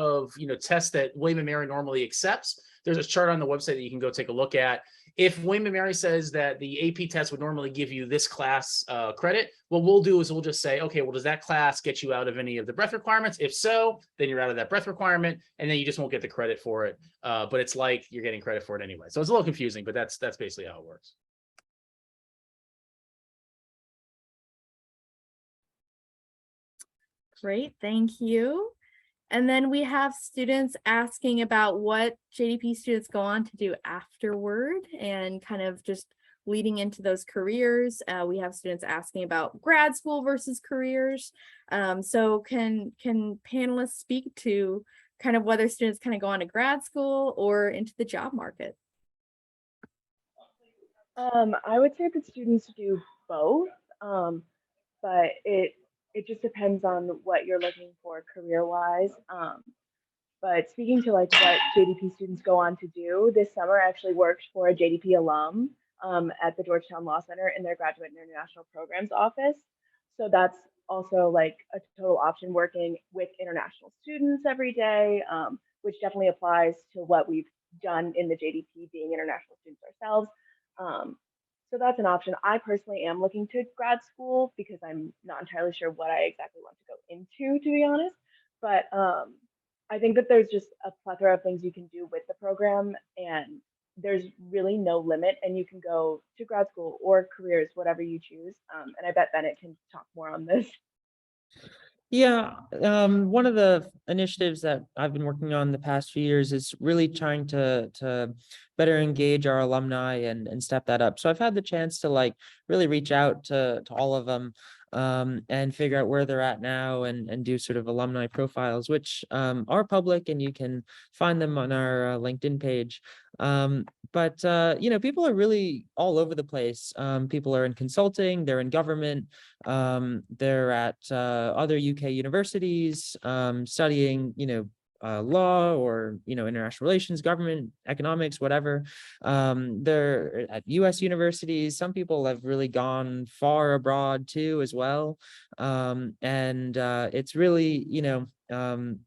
A: test that William & Mary normally accepts. There's a chart on the website that you can go take a look at. If William & Mary says that the AP test would normally give you this class credit, what we'll do is we'll just say, okay, well, does that class get you out of any of the breadth requirements? If so, then you're out of that breadth requirement, and then you just won't get the credit for it. But it's like you're getting credit for it anyway. So it's a little confusing, but that's basically how it works.
B: Great, thank you. And then we have students asking about what JDP students go on to do afterward and kind of just leading into those careers. We have students asking about grad school versus careers. So can panelists speak to kind of whether students kind of go on to grad school or into the job market?
C: I would say that students do both, but it just depends on what you're looking for career-wise. But speaking to like what JDP students go on to do, this summer I actually worked for a JDP alum at the Georgetown Law Center in their Graduate and International Programs office. So that's also like a total option, working with international students every day, which definitely applies to what we've done in the JDP, being international students ourselves. So that's an option. I personally am looking to grad school because I'm not entirely sure what I exactly want to go into, to be honest. But I think that there's just a plethora of things you can do with the program, and there's really no limit, and you can go to grad school or careers, whatever you choose. And I bet Bennett can talk more on this.
E: Yeah, one of the initiatives that I've been working on the past few years is really trying to better engage our alumni and step that up. So I've had the chance to like really reach out to all of them and figure out where they're at now and do sort of alumni profiles, which are public and you can find them on our LinkedIn page. But people are really all over the place. People are in consulting, they're in government, they're at other UK universities studying, law or, international relations, government, economics, whatever. They're at US universities. Some people have really gone far abroad too, as well. And it's really,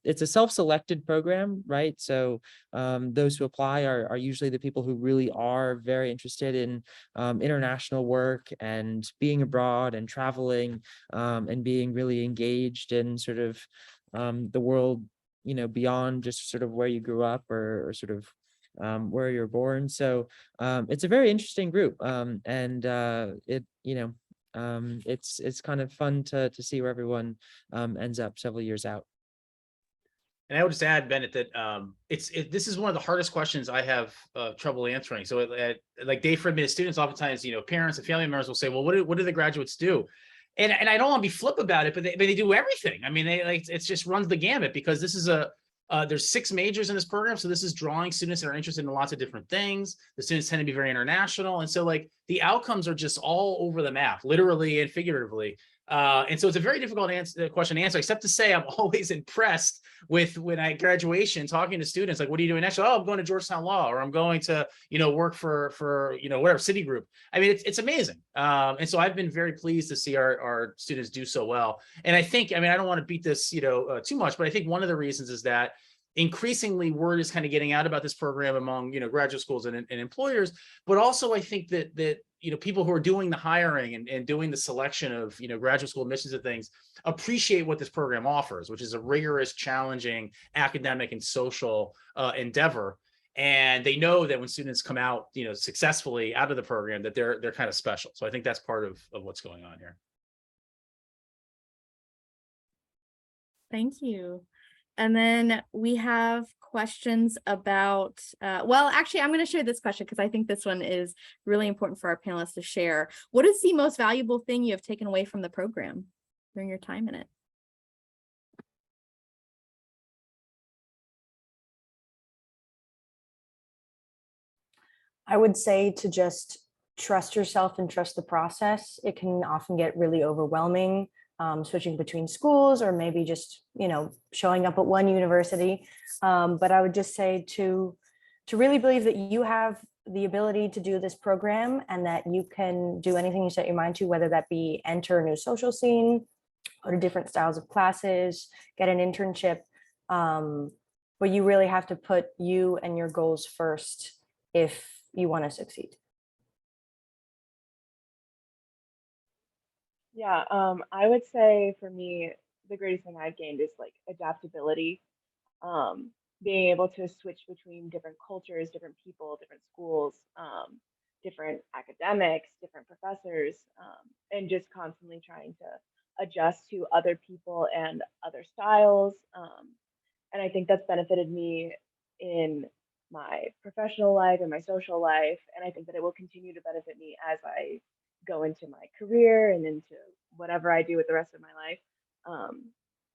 E: it's a self-selected program, right? So those who apply are usually the people who really are very interested in international work and being abroad and traveling and being really engaged in sort of the world, beyond just sort of where you grew up or sort of where you're born. So it's a very interesting group, and it's kind of fun to see where everyone ends up several years out.
A: And I would just add, Bennett, that this is one of the hardest questions I have trouble answering. So like Dave, for admitted students, oftentimes, parents and family members will say, well, what do the graduates do? And I don't want to be flip about it, but they do everything. I mean, it just runs the gamut, because this is there's 6 majors in this program. So this is drawing students that are interested in lots of different things. The students tend to be very international. And so like the outcomes are just all over the map, literally and figuratively. And so it's a very difficult question to answer, except to say I'm always impressed with, when I graduation, talking to students, like, what are you doing next? Oh, I'm going to Georgetown Law, or I'm going to, work for whatever, Citigroup. I mean, it's amazing. And so I've been very pleased to see our students do so well. And I think, I don't want to beat this, too much, but I think one of the reasons is that increasingly word is kind of getting out about this program among, graduate schools and employers, but also I think that people who are doing the hiring and doing the selection of, graduate school admissions and things appreciate what this program offers, which is a rigorous, challenging academic and social endeavor. And they know that when students come out, successfully out of the program, that they're kind of special. So I think that's part of what's going on here.
B: Thank you. And then we have questions about, well, actually, I'm going to share this question because I think this one is really important for our panelists to share. What is the most valuable thing you have taken away from the program during your time in it?
D: I would say to just trust yourself and trust the process. It can often get really overwhelming, switching between schools or maybe just, showing up at one university. But I would just say to really believe that you have the ability to do this program and that you can do anything you set your mind to, whether that be enter a new social scene, go to different styles of classes, get an internship. But you really have to put you and your goals first if you want to succeed.
C: Yeah, I would say for me, the greatest thing I've gained is like adaptability, being able to switch between different cultures, different people, different schools, different academics, different professors, and just constantly trying to adjust to other people and other styles. And I think that's benefited me in my professional life and my social life. And I think that it will continue to benefit me as I go into my career and into whatever I do with the rest of my life.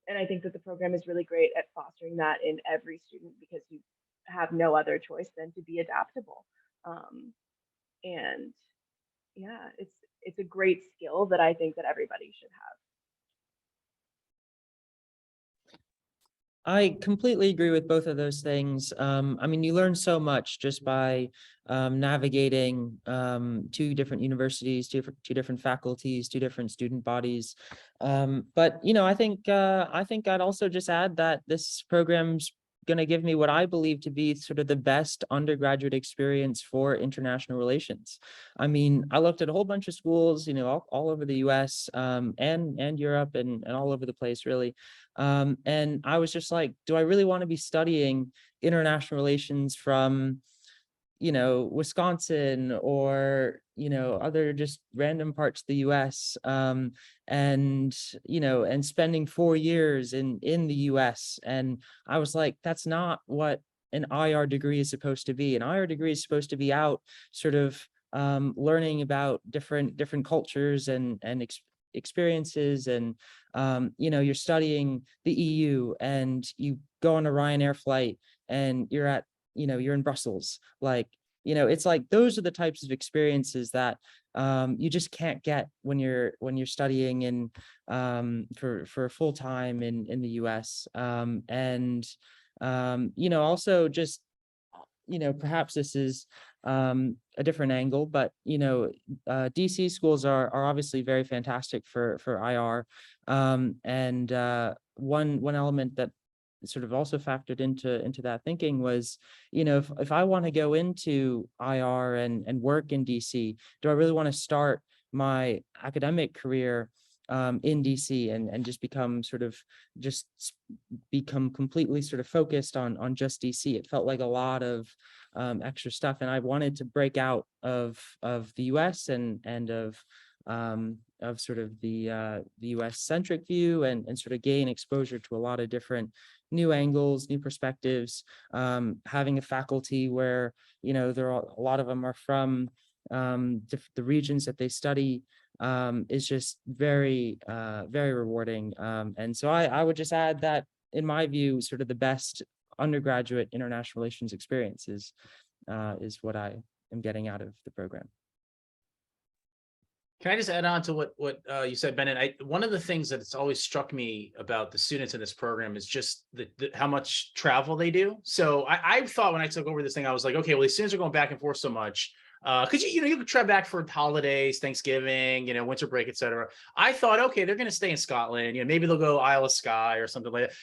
C: And I think that the program is really great at fostering that in every student because you have no other choice than to be adaptable. And yeah, it's a great skill that I think that everybody should have.
E: I completely agree with both of those things. I mean, you learn so much just by navigating two different universities, two different faculties, two different student bodies. But I think I'd also just add that this program's going to give me what I believe to be sort of the best undergraduate experience for international relations. I mean, I looked at a whole bunch of schools, all over the US and Europe and all over the place, really. And I was just like, do I really want to be studying international relations from, Wisconsin or, other just random parts of the US, and spending 4 years in the US. And I was like, that's not what an IR degree is supposed to be. An IR degree is supposed to be out sort of learning about different cultures and experiences. And you're studying the EU and you go on a Ryanair flight and you're in Brussels. It's like those are the types of experiences that you just can't get when you're studying in for full time in the US. Also just perhaps this is a different angle, but DC schools are obviously very fantastic for IR. One element that sort of also factored into that thinking was, if I want to go into IR and work in DC, do I really want to start my academic career in DC and just become completely sort of focused on just DC? It felt like a lot of extra stuff, and I wanted to break out of the US and of sort of the US centric view and sort of gain exposure to a lot of different new angles, new perspectives. Having a faculty where there are a lot of them are from the regions that they study is just very very rewarding. And so I would just add that, in my view, sort of the best undergraduate international relations experience is what I am getting out of the program.
A: Can I just add on to what you said, Bennett? One of the things that's always struck me about the students in this program is just how much travel they do. So I thought when I took over this thing, I was like, okay, well, these students are going back and forth so much. Because you could travel back for holidays, Thanksgiving, winter break, etc. I thought, okay, they're going to stay in Scotland. Maybe they'll go Isle of Skye or something like that.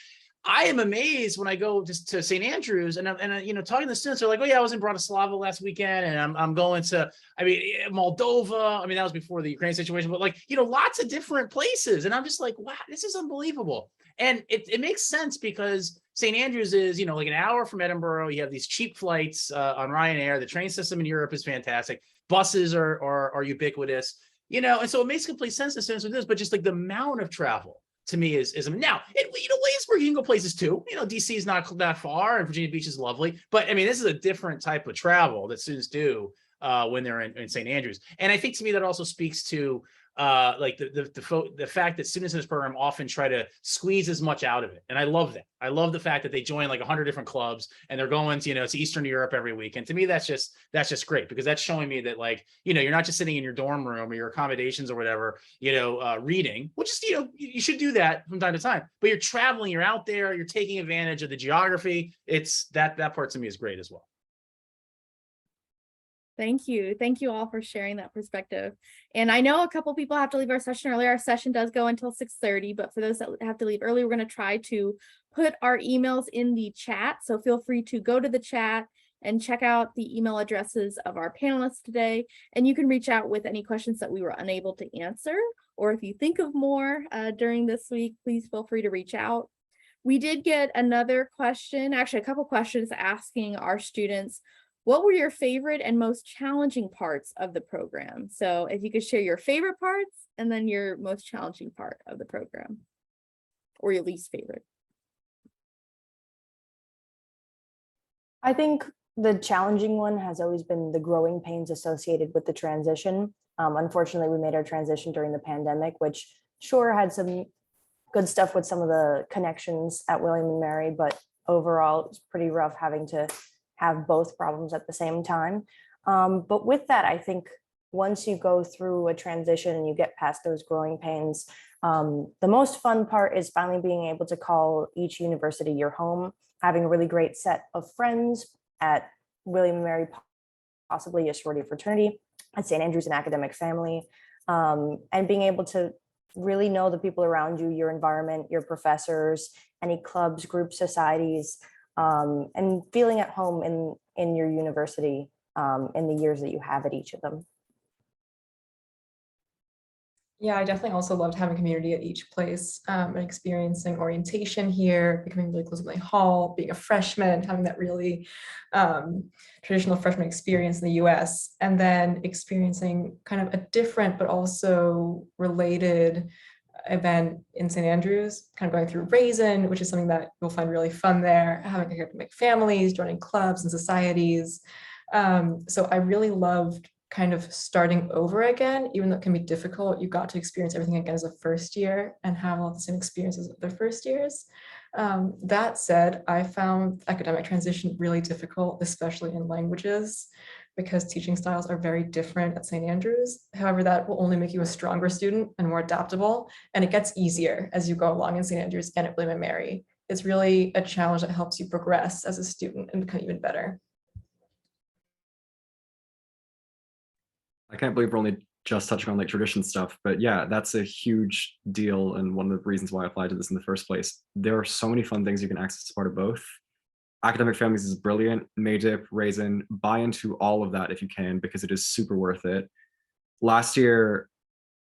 A: I am amazed when I go just to St. Andrews and talking to the students, they're like, oh yeah, I was in Bratislava last weekend and I'm going to, Moldova. I mean, that was before the Ukraine situation, but like, lots of different places. And I'm just like, wow, this is unbelievable. And it makes sense because St. Andrews is, like an hour from Edinburgh. You have these cheap flights on Ryanair. The train system in Europe is fantastic. Buses are ubiquitous, and so it makes complete sense to students with this, but just like the amount of travel to me is now, Williamsburg, you can go places too. DC is not that far and Virginia Beach is lovely, but this is a different type of travel that students do when they're in St. Andrews. And I think to me that also speaks to like the fact that students in this program often try to squeeze as much out of it. And I love that. I love the fact that they join like 100 different clubs and they're going to, to Eastern Europe every week. And to me, that's just great because that's showing me that like, you're not just sitting in your dorm room or your accommodations or whatever, reading, which is, you should do that from time to time, but you're traveling, you're out there, you're taking advantage of the geography. It's that part to me is great as well.
B: Thank you. Thank you all for sharing that perspective. And I know a couple people have to leave our session early. Our session does go until 6:30, but for those that have to leave early, we're going to try to put our emails in the chat. So feel free to go to the chat and check out the email addresses of our panelists today. And you can reach out with any questions that we were unable to answer, or if you think of more during this week, please feel free to reach out. We did get another question, actually a couple questions asking our students, what were your favorite and most challenging parts of the program? So if you could share your favorite parts and then your most challenging part of the program or your least favorite.
D: I think the challenging one has always been the growing pains associated with the transition. Unfortunately, we made our transition during the pandemic, which sure had some good stuff with some of the connections at William and Mary, but overall it's pretty rough having to have both problems at the same time. But with that, I think once you go through a transition and you get past those growing pains, the most fun part is finally being able to call each university your home, having a really great set of friends at William and Mary, possibly a sorority or fraternity, at St. Andrews, an academic family, and being able to really know the people around you, your environment, your professors, any clubs, groups, societies, and feeling at home in your university in the years that you have at each of them.
G: Yeah, I definitely also loved having community at each place and experiencing orientation here, becoming really close with my hall, being a freshman, having that really traditional freshman experience in the US, and then experiencing kind of a different but also related event in St. Andrews, kind of going through Raisin, which is something that you'll find really fun there, having academic families, joining clubs and societies. So I really loved kind of starting over again, even though it can be difficult. You got to experience everything again as a first year and have all the same experiences of their first years. That said, I found academic transition really difficult, especially in languages, because teaching styles are very different at St. Andrews. However, that will only make you a stronger student and more adaptable, and it gets easier as you go along in St. Andrews and at William and Mary. It's really a challenge that helps you progress as a student and become even better.
F: I can't believe we're only just touching on like tradition stuff, but yeah, that's a huge deal and one of the reasons why I applied to this in the first place. There are so many fun things you can access as part of both. Academic families is brilliant. Maydip, Raisin, buy into all of that if you can, because it is super worth it. Last year,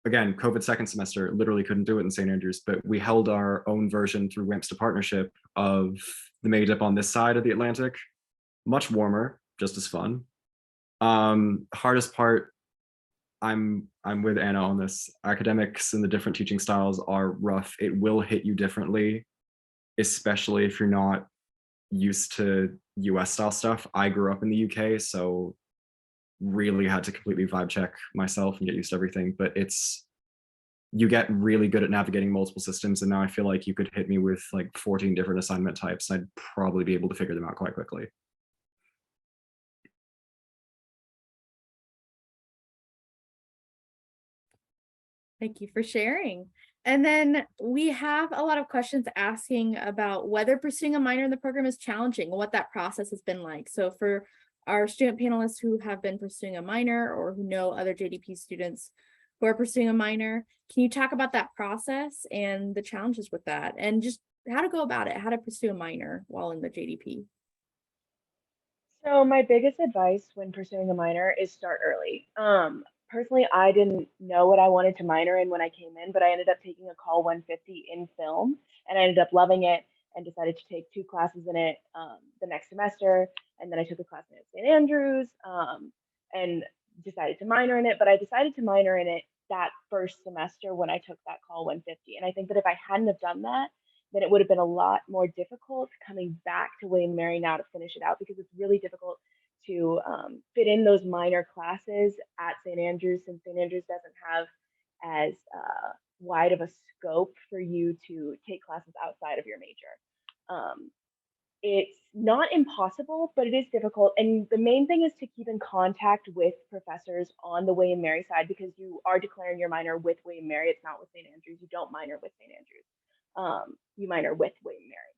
F: again, COVID second semester, literally couldn't do it in St. Andrews, but we held our own version through WaMStA partnership of the Maydip on this side of the Atlantic. Much warmer, just as fun. Hardest part, I'm with Anna on this. Academics and the different teaching styles are rough. It will hit you differently, especially if you're not used to US style stuff. I grew up in the UK, so really had to completely vibe check myself and get used to everything. But you get really good at navigating multiple systems, and now I feel like you could hit me with like 14 different assignment types. I'd probably be able to figure them out quite quickly.
B: Thank you for sharing. And then we have a lot of questions asking about whether pursuing a minor in the program is challenging, what that process has been like. So for our student panelists who have been pursuing a minor or who know other JDP students who are pursuing a minor, can you talk about that process and the challenges with that? And just how to go about it, how to pursue a minor while in the JDP.
C: So my biggest advice when pursuing a minor is start early. Personally, I didn't know what I wanted to minor in when I came in, but I ended up taking a call 150 in film, and I ended up loving it and decided to take 2 classes in it the next semester. And then I took a class in it at St. Andrews and decided to minor in it. But I decided to minor in it that first semester when I took that call 150. And I think that if I hadn't have done that, then it would have been a lot more difficult coming back to William & Mary now to finish it out, because it's really difficult to fit in those minor classes at St. Andrews, since St. Andrews doesn't have as wide of a scope for you to take classes outside of your major. It's not impossible, but it is difficult. And the main thing is to keep in contact with professors on the William & Mary side, because you are declaring your minor with William & Mary. It's not with St. Andrews. You don't minor with St. Andrews. You minor with William & Mary.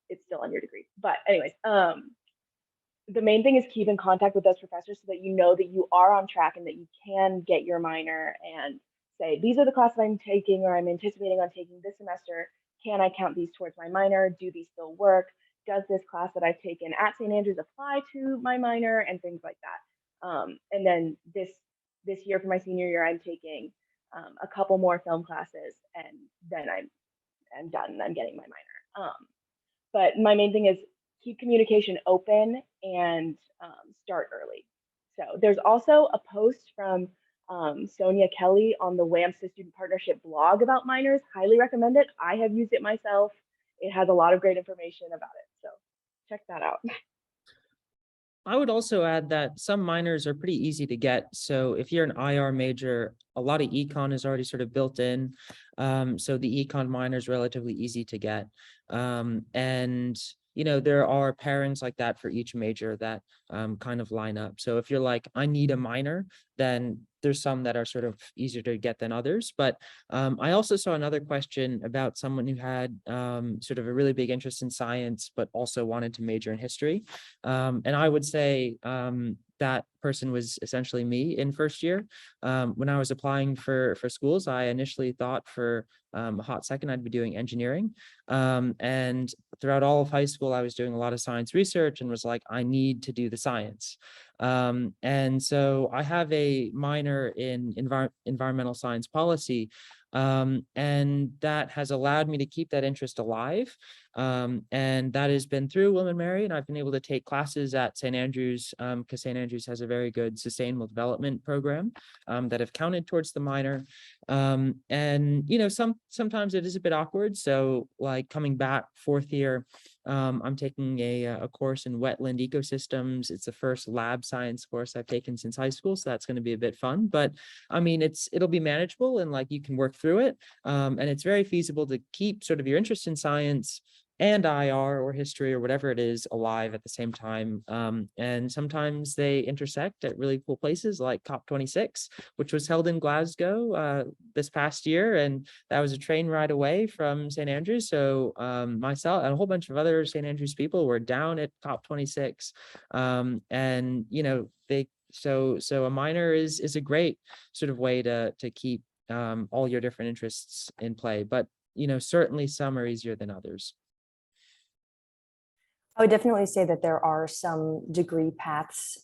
C: It's still on your degree. But anyways, the main thing is keep in contact with those professors so that you know that you are on track and that you can get your minor and say, these are the classes I'm taking or I'm anticipating on taking this semester. Can I count these towards my minor? Do these still work? Does this class that I've taken at St. Andrews apply to my minor, and things like that. And then this year for my senior year, I'm taking a couple more film classes, and then I'm done and I'm getting my minor. But my main thing is keep communication open and start early. So there's also a post from Sonia Kelly on the WaMStA Student Partnership blog about minors. Highly recommend it. I have used it myself. It has a lot of great information about it. So check that out.
E: I would also add that some minors are pretty easy to get. So if you're an IR major, a lot of econ is already sort of built in. So the econ minor is relatively easy to get. And you know, there are pairings like that for each major that kind of line up. So if you're like, I need a minor, then there's some that are sort of easier to get than others. But I also saw another question about someone who had sort of a really big interest in science, but also wanted to major in history. And I would say that person was essentially me in first year. When I was applying for schools, I initially thought for a hot second I'd be doing engineering. And throughout all of high school, I was doing a lot of science research and was like, I need to do the science. And so I have a minor in environmental science policy, and that has allowed me to keep that interest alive. And that has been through William & Mary, and I've been able to take classes at St. Andrews because St. Andrews has a very good sustainable development program that have counted towards the minor. And you know, sometimes it is a bit awkward. So like coming back fourth year, I'm taking a course in wetland ecosystems. It's the first lab science course I've taken since high school, so that's going to be a bit fun. But I mean, it'll be manageable, and like you can work through it. And it's very feasible to keep sort of your interest in science and IR or history or whatever it is alive at the same time. And sometimes they intersect at really cool places like COP26, which was held in Glasgow this past year. And that was a train ride away from St. Andrews. So myself and a whole bunch of other St. Andrews people were down at COP26. And, you know, so a minor is a great sort of way to keep all your different interests in play. But, you know, certainly some are easier than others.
D: I would definitely say that there are some degree paths,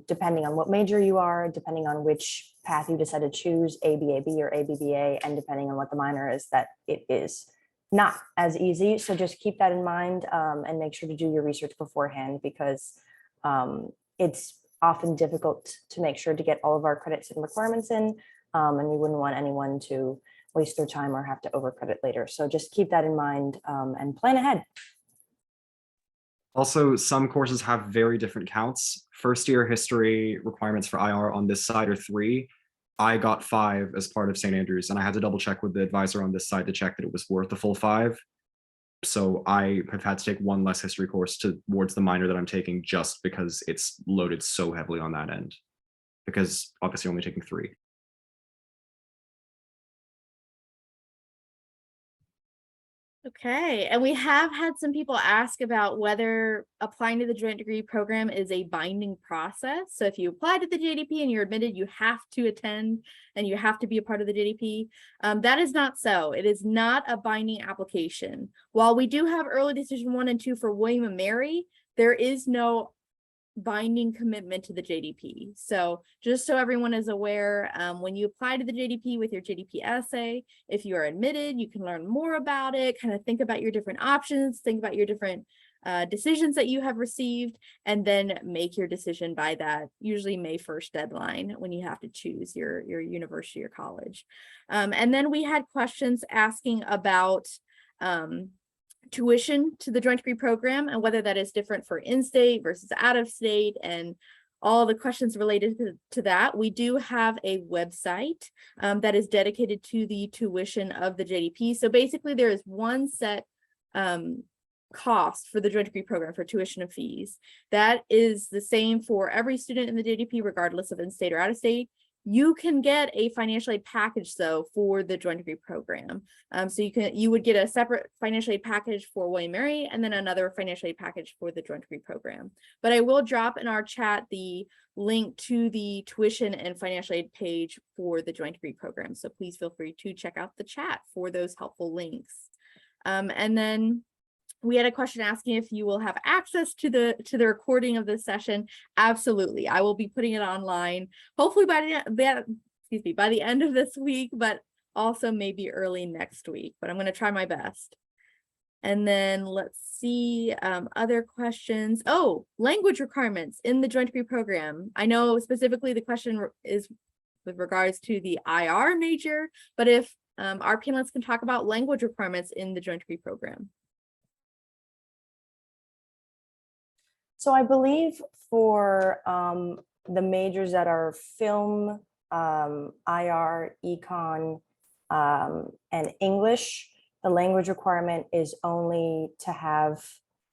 D: depending on what major you are, depending on which path you decide to choose, ABAB or ABBA, and depending on what the minor is, that it is not as easy. So just keep that in mind and make sure to do your research beforehand, because it's often difficult to make sure to get all of our credits and requirements in, and we wouldn't want anyone to waste their time or have to overcredit later. So just keep that in mind and plan ahead.
F: Also, some courses have very different counts. First year history requirements for IR on this side are 3. I got 5 as part of St. Andrews, and I had to double check with the advisor on this side to check that it was worth the full 5. So I have had to take 1 less history course towards the minor that I'm taking, just because it's loaded so heavily on that end, because obviously only taking 3.
B: Okay, and we have had some people ask about whether applying to the joint degree program is a binding process. So if you apply to the JDP and you're admitted, you have to attend and you have to be a part of the JDP. That is not so. It is not a binding application. While we do have early decision 1 and 2 for William and Mary, there is no binding commitment to the JDP. So just so everyone is aware, when you apply to the JDP with your JDP essay, if you are admitted, you can learn more about it, kind of think about your different options, think about your different decisions that you have received, and then make your decision by that usually May 1st deadline when you have to choose your university or college. And then we had questions asking about tuition to the joint degree program and whether that is different for in-state versus out of state and all the questions related to that. We do have a website that is dedicated to the tuition of the JDP. So basically there is one set cost for the joint degree program for tuition and fees. That is the same for every student in the JDP, regardless of in-state or out of state. You can get a financial aid package though for the joint degree program. So you would get a separate financial aid package for William and Mary and then another financial aid package for the joint degree program. But I will drop in our chat the link to the tuition and financial aid page for the joint degree program. So please feel free to check out the chat for those helpful links. And then we had a question asking if you will have access to the recording of this session. Absolutely. I will be putting it online, hopefully by the end of this week, but also maybe early next week, but I'm going to try my best. And then let's see other questions. Oh, language requirements in the joint degree program. I know specifically the question is with regards to the IR major, but if our panelists can talk about language requirements in the joint degree program.
D: So I believe for the majors that are film, IR, econ, and English, the language requirement is only to have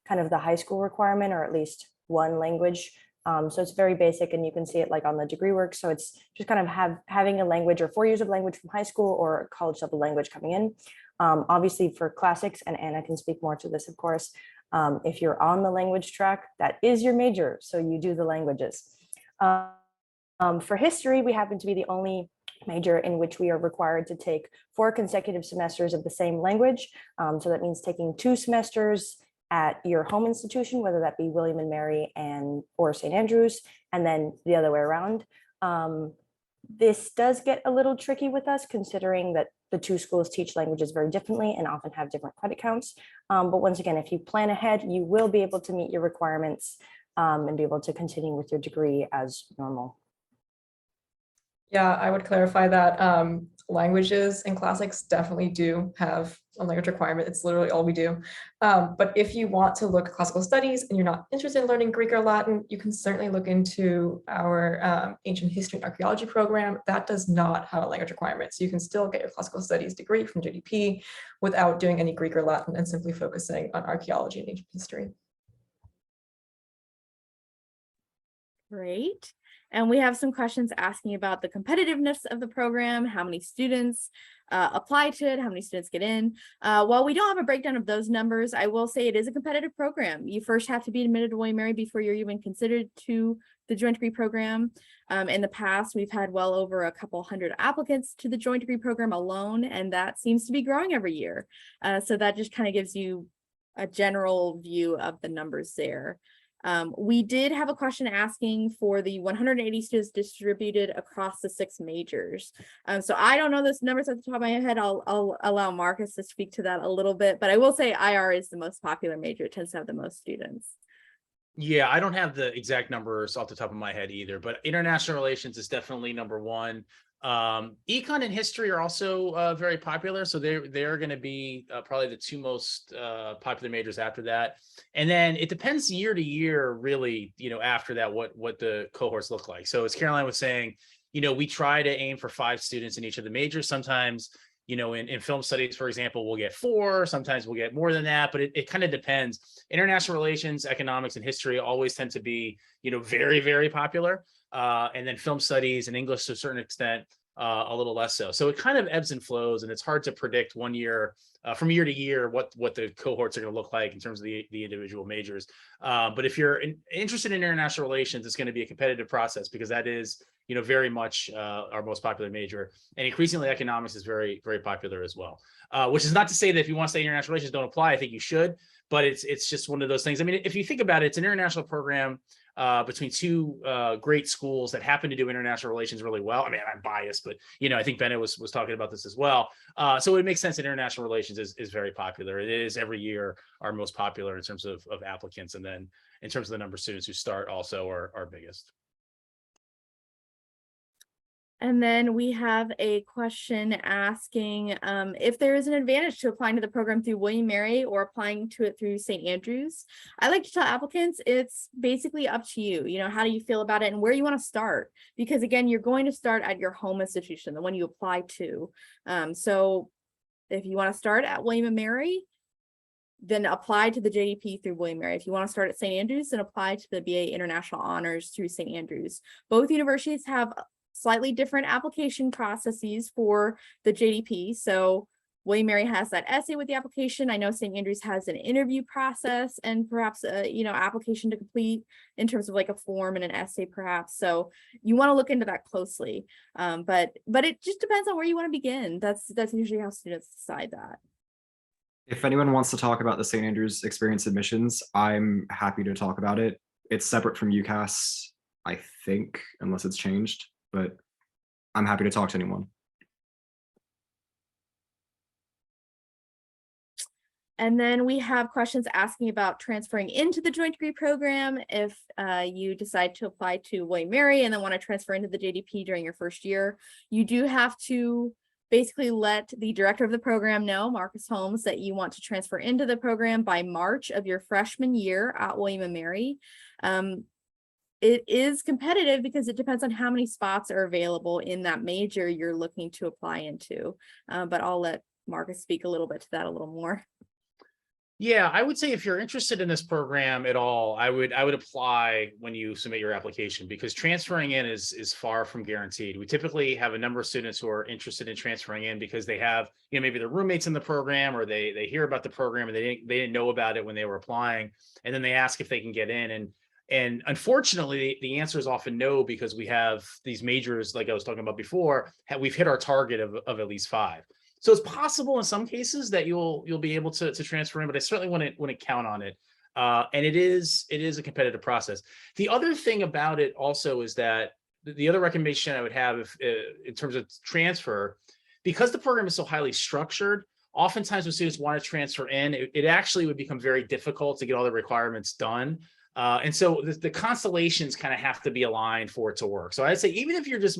D: kind of the high school requirement, or at least one language. So it's very basic, and you can see it like on the degree work. So it's just kind of having a language or 4 years of language from high school or college level language coming in. Obviously for classics, and Anna can speak more to this, of course, if you're on the language track, that is your major, so you do the languages. For history, we happen to be the only major in which we are required to take 4 consecutive semesters of the same language. So that means taking 2 semesters at your home institution, whether that be William and Mary or St. Andrews, and then the other way around. This does get a little tricky with us, considering that the 2 schools teach languages very differently and often have different credit counts. But once again, if you plan ahead, you will be able to meet your requirements and be able to continue with your degree as normal.
G: Yeah, I would clarify that languages and classics definitely do have a language requirement. It's literally all we do. But if you want to look at classical studies and you're not interested in learning Greek or Latin, you can certainly look into our ancient history and archaeology program. That does not have a language requirement. So you can still get your classical studies degree from JDP without doing any Greek or Latin and simply focusing on archaeology and ancient history.
B: Great. And we have some questions asking about the competitiveness of the program, how many students apply to it, how many students get in. While we don't have a breakdown of those numbers, I will say it is a competitive program. You first have to be admitted to William and Mary before you're even considered to the joint degree program. In the past, we've had well over a couple hundred applicants to the joint degree program alone, and that seems to be growing every year. So that just kind of gives you a general view of the numbers there. We did have a question asking for the 180 students distributed across the 6 majors. So I don't know those numbers at the top of my head. I'll allow Marcus to speak to that a little bit, but I will say IR is the most popular major. It tends to have the most students.
A: Yeah, I don't have the exact numbers off the top of my head either, but international relations is definitely number 1. Econ and history are also very popular, so they're going to be probably the 2 most popular majors after that. And then it depends year to year, really, after that, what the cohorts look like. So as Caroline was saying, we try to aim for 5 students in each of the majors. Sometimes, in film studies, for example, we'll get 4, sometimes we'll get more than that, but it kind of depends. International relations, economics, and history always tend to be, very, very popular. And then film studies and English to a certain extent a little less so. So it kind of ebbs and flows, and it's hard to predict one year from year to year what the cohorts are going to look like in terms of the individual majors. But if you're interested in international relations, it's going to be a competitive process because that is, very much our most popular major, and increasingly economics is very, very popular as well. Which is not to say that if you want to stay in international relations, don't apply. I think you should, but it's just one of those things. I mean, if you think about it, it's an international program between two great schools that happen to do international relations really well. I mean, I'm biased, but I think Bennett was talking about this as well. So it makes sense that international relations is very popular. It is every year our most popular in terms of applicants, and then in terms of the number of students who start also are biggest.
B: And then we have a question asking if there is an advantage to applying to the program through William & Mary or applying to it through St. Andrews. I like to tell applicants it's basically up to you. How do you feel about it and where you want to start? Because again, you're going to start at your home institution, the one you apply to. So if you want to start at William & Mary, then apply to the JDP through William & Mary. If you want to start at St. Andrews, then apply to the BA International Honors through St. Andrews. Both universities have slightly different application processes for the JDP. So William & Mary has that essay with the application. I know St. Andrews has an interview process and perhaps a application to complete in terms of like a form and an essay perhaps. So you want to look into that closely. But it just depends on where you want to begin. That's usually how students decide that.
F: If anyone wants to talk about the St. Andrews experience admissions, I'm happy to talk about it. It's separate from UCAS, I think, unless it's changed, but I'm happy to talk to anyone.
B: And then we have questions asking about transferring into the joint degree program. If you decide to apply to William & Mary and then want to transfer into the JDP during your first year, you do have to basically let the director of the program know, Marcus Holmes, that you want to transfer into the program by March of your freshman year at William & Mary. It is competitive because it depends on how many spots are available in that major you're looking to apply into. But I'll let Marcus speak a little bit to that a little more.
A: Yeah, I would say if you're interested in this program at all, I would apply when you submit your application, because transferring in is far from guaranteed. We typically have a number of students who are interested in transferring in because they have, maybe their roommates in the program, or they hear about the program and they didn't know about it when they were applying, and then they ask if they can get in. And unfortunately, the answer is often no, because we have these majors, like I was talking about before, we've hit our target of at least 5. So it's possible in some cases that you'll be able to transfer in, but I certainly wouldn't count on it. And it is a competitive process. The other thing about it also is that the other recommendation I would have in terms of transfer, because the program is so highly structured, oftentimes when students want to transfer in, it actually would become very difficult to get all the requirements done. And so the constellations kind of have to be aligned for it to work. So I'd say even if you're just,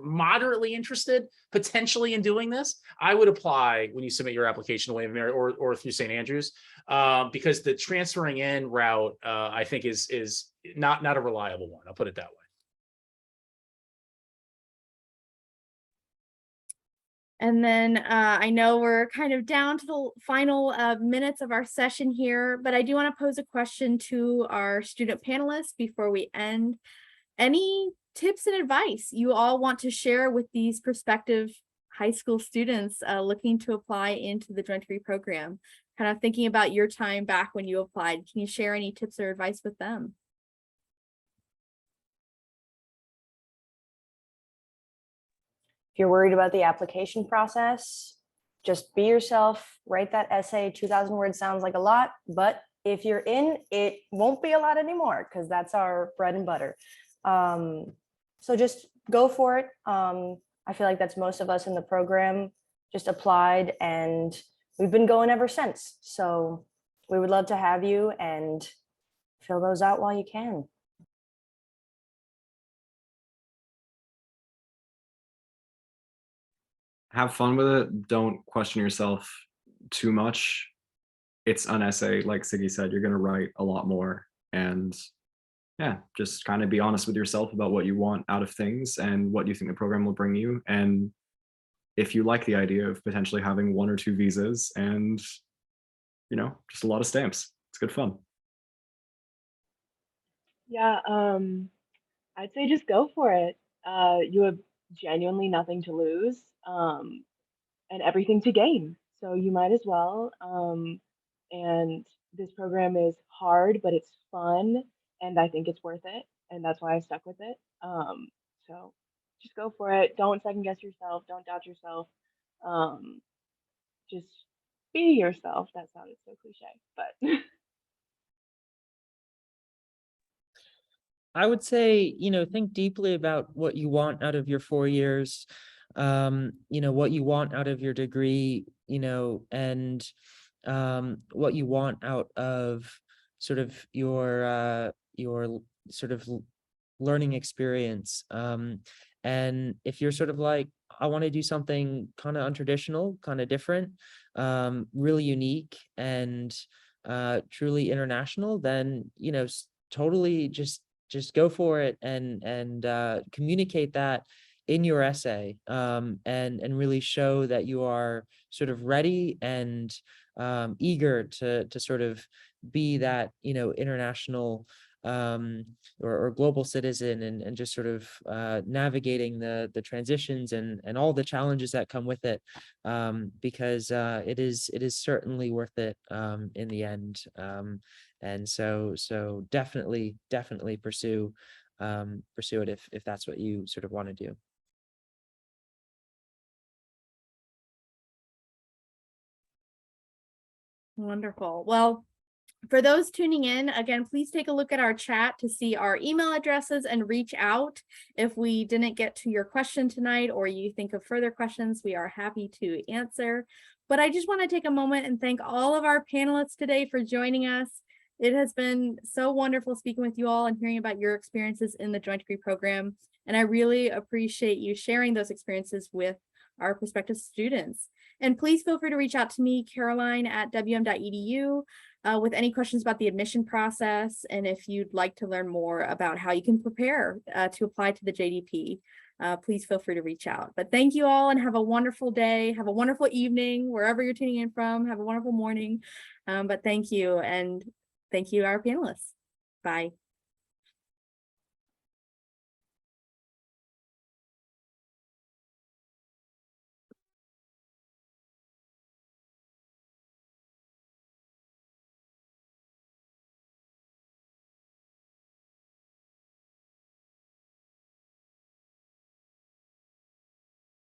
A: moderately interested potentially in doing this, I would apply when you submit your application to William & Mary or through St. Andrews, because the transferring in route, I think is not a reliable one. I'll put it that way.
B: And then I know we're kind of down to the final minutes of our session here, but I do want to pose a question to our student panelists before we end. Any tips and advice you all want to share with these prospective high school students looking to apply into the joint degree program? Kind of thinking about your time back when you applied, can you share any tips or advice with them?
D: If you're worried about the application process, just be yourself, write that essay. 2,000 words sounds like a lot, but if you're in, it won't be a lot anymore, because that's our bread and butter. So just go for it. I feel like that's most of us in the program just applied, and we've been going ever since. So we would love to have you, and fill those out while you can.
F: Have fun with it. Don't question yourself too much. It's an essay, like Siggy said, you're going to write a lot more. And yeah, just kind of be honest with yourself about what you want out of things and what you think the program will bring you. And if you like the idea of potentially having 1 or 2 visas and, just a lot of stamps, it's good fun.
C: Yeah, I'd say just go for it. You genuinely nothing to lose, and everything to gain. So you might as well. And this program is hard, but it's fun, and I think it's worth it, and that's why I stuck with it. So just go for it. Don't second guess yourself. Don't doubt yourself. Um, just be yourself. That sounded so cliche, but
E: I would say, think deeply about what you want out of your 4 years, what you want out of your degree, and what you want out of sort of your sort of learning experience. And if you're sort of like, I want to do something kind of untraditional, kind of different, really unique and truly international, then, totally just go for it and communicate that in your essay, and really show that you are sort of ready and eager to sort of be that international or global citizen, and just sort of navigating the transitions and all the challenges that come with it, because it is certainly worth it in the end. And so definitely pursue it if that's what you sort of want to do.
B: Wonderful. Well, for those tuning in, again, please take a look at our chat to see our email addresses and reach out. If we didn't get to your question tonight, or you think of further questions, we are happy to answer. But I just want to take a moment and thank all of our panelists today for joining us. It has been so wonderful speaking with you all and hearing about your experiences in the joint degree program. And I really appreciate you sharing those experiences with our prospective students. And please feel free to reach out to me, Caroline at wm.edu, with any questions about the admission process. And if you'd like to learn more about how you can prepare to apply to the JDP, please feel free to reach out. But thank you all and have a wonderful day. Have a wonderful evening, wherever you're tuning in from. Have a wonderful morning. But thank you. And thank you, our panelists. Bye.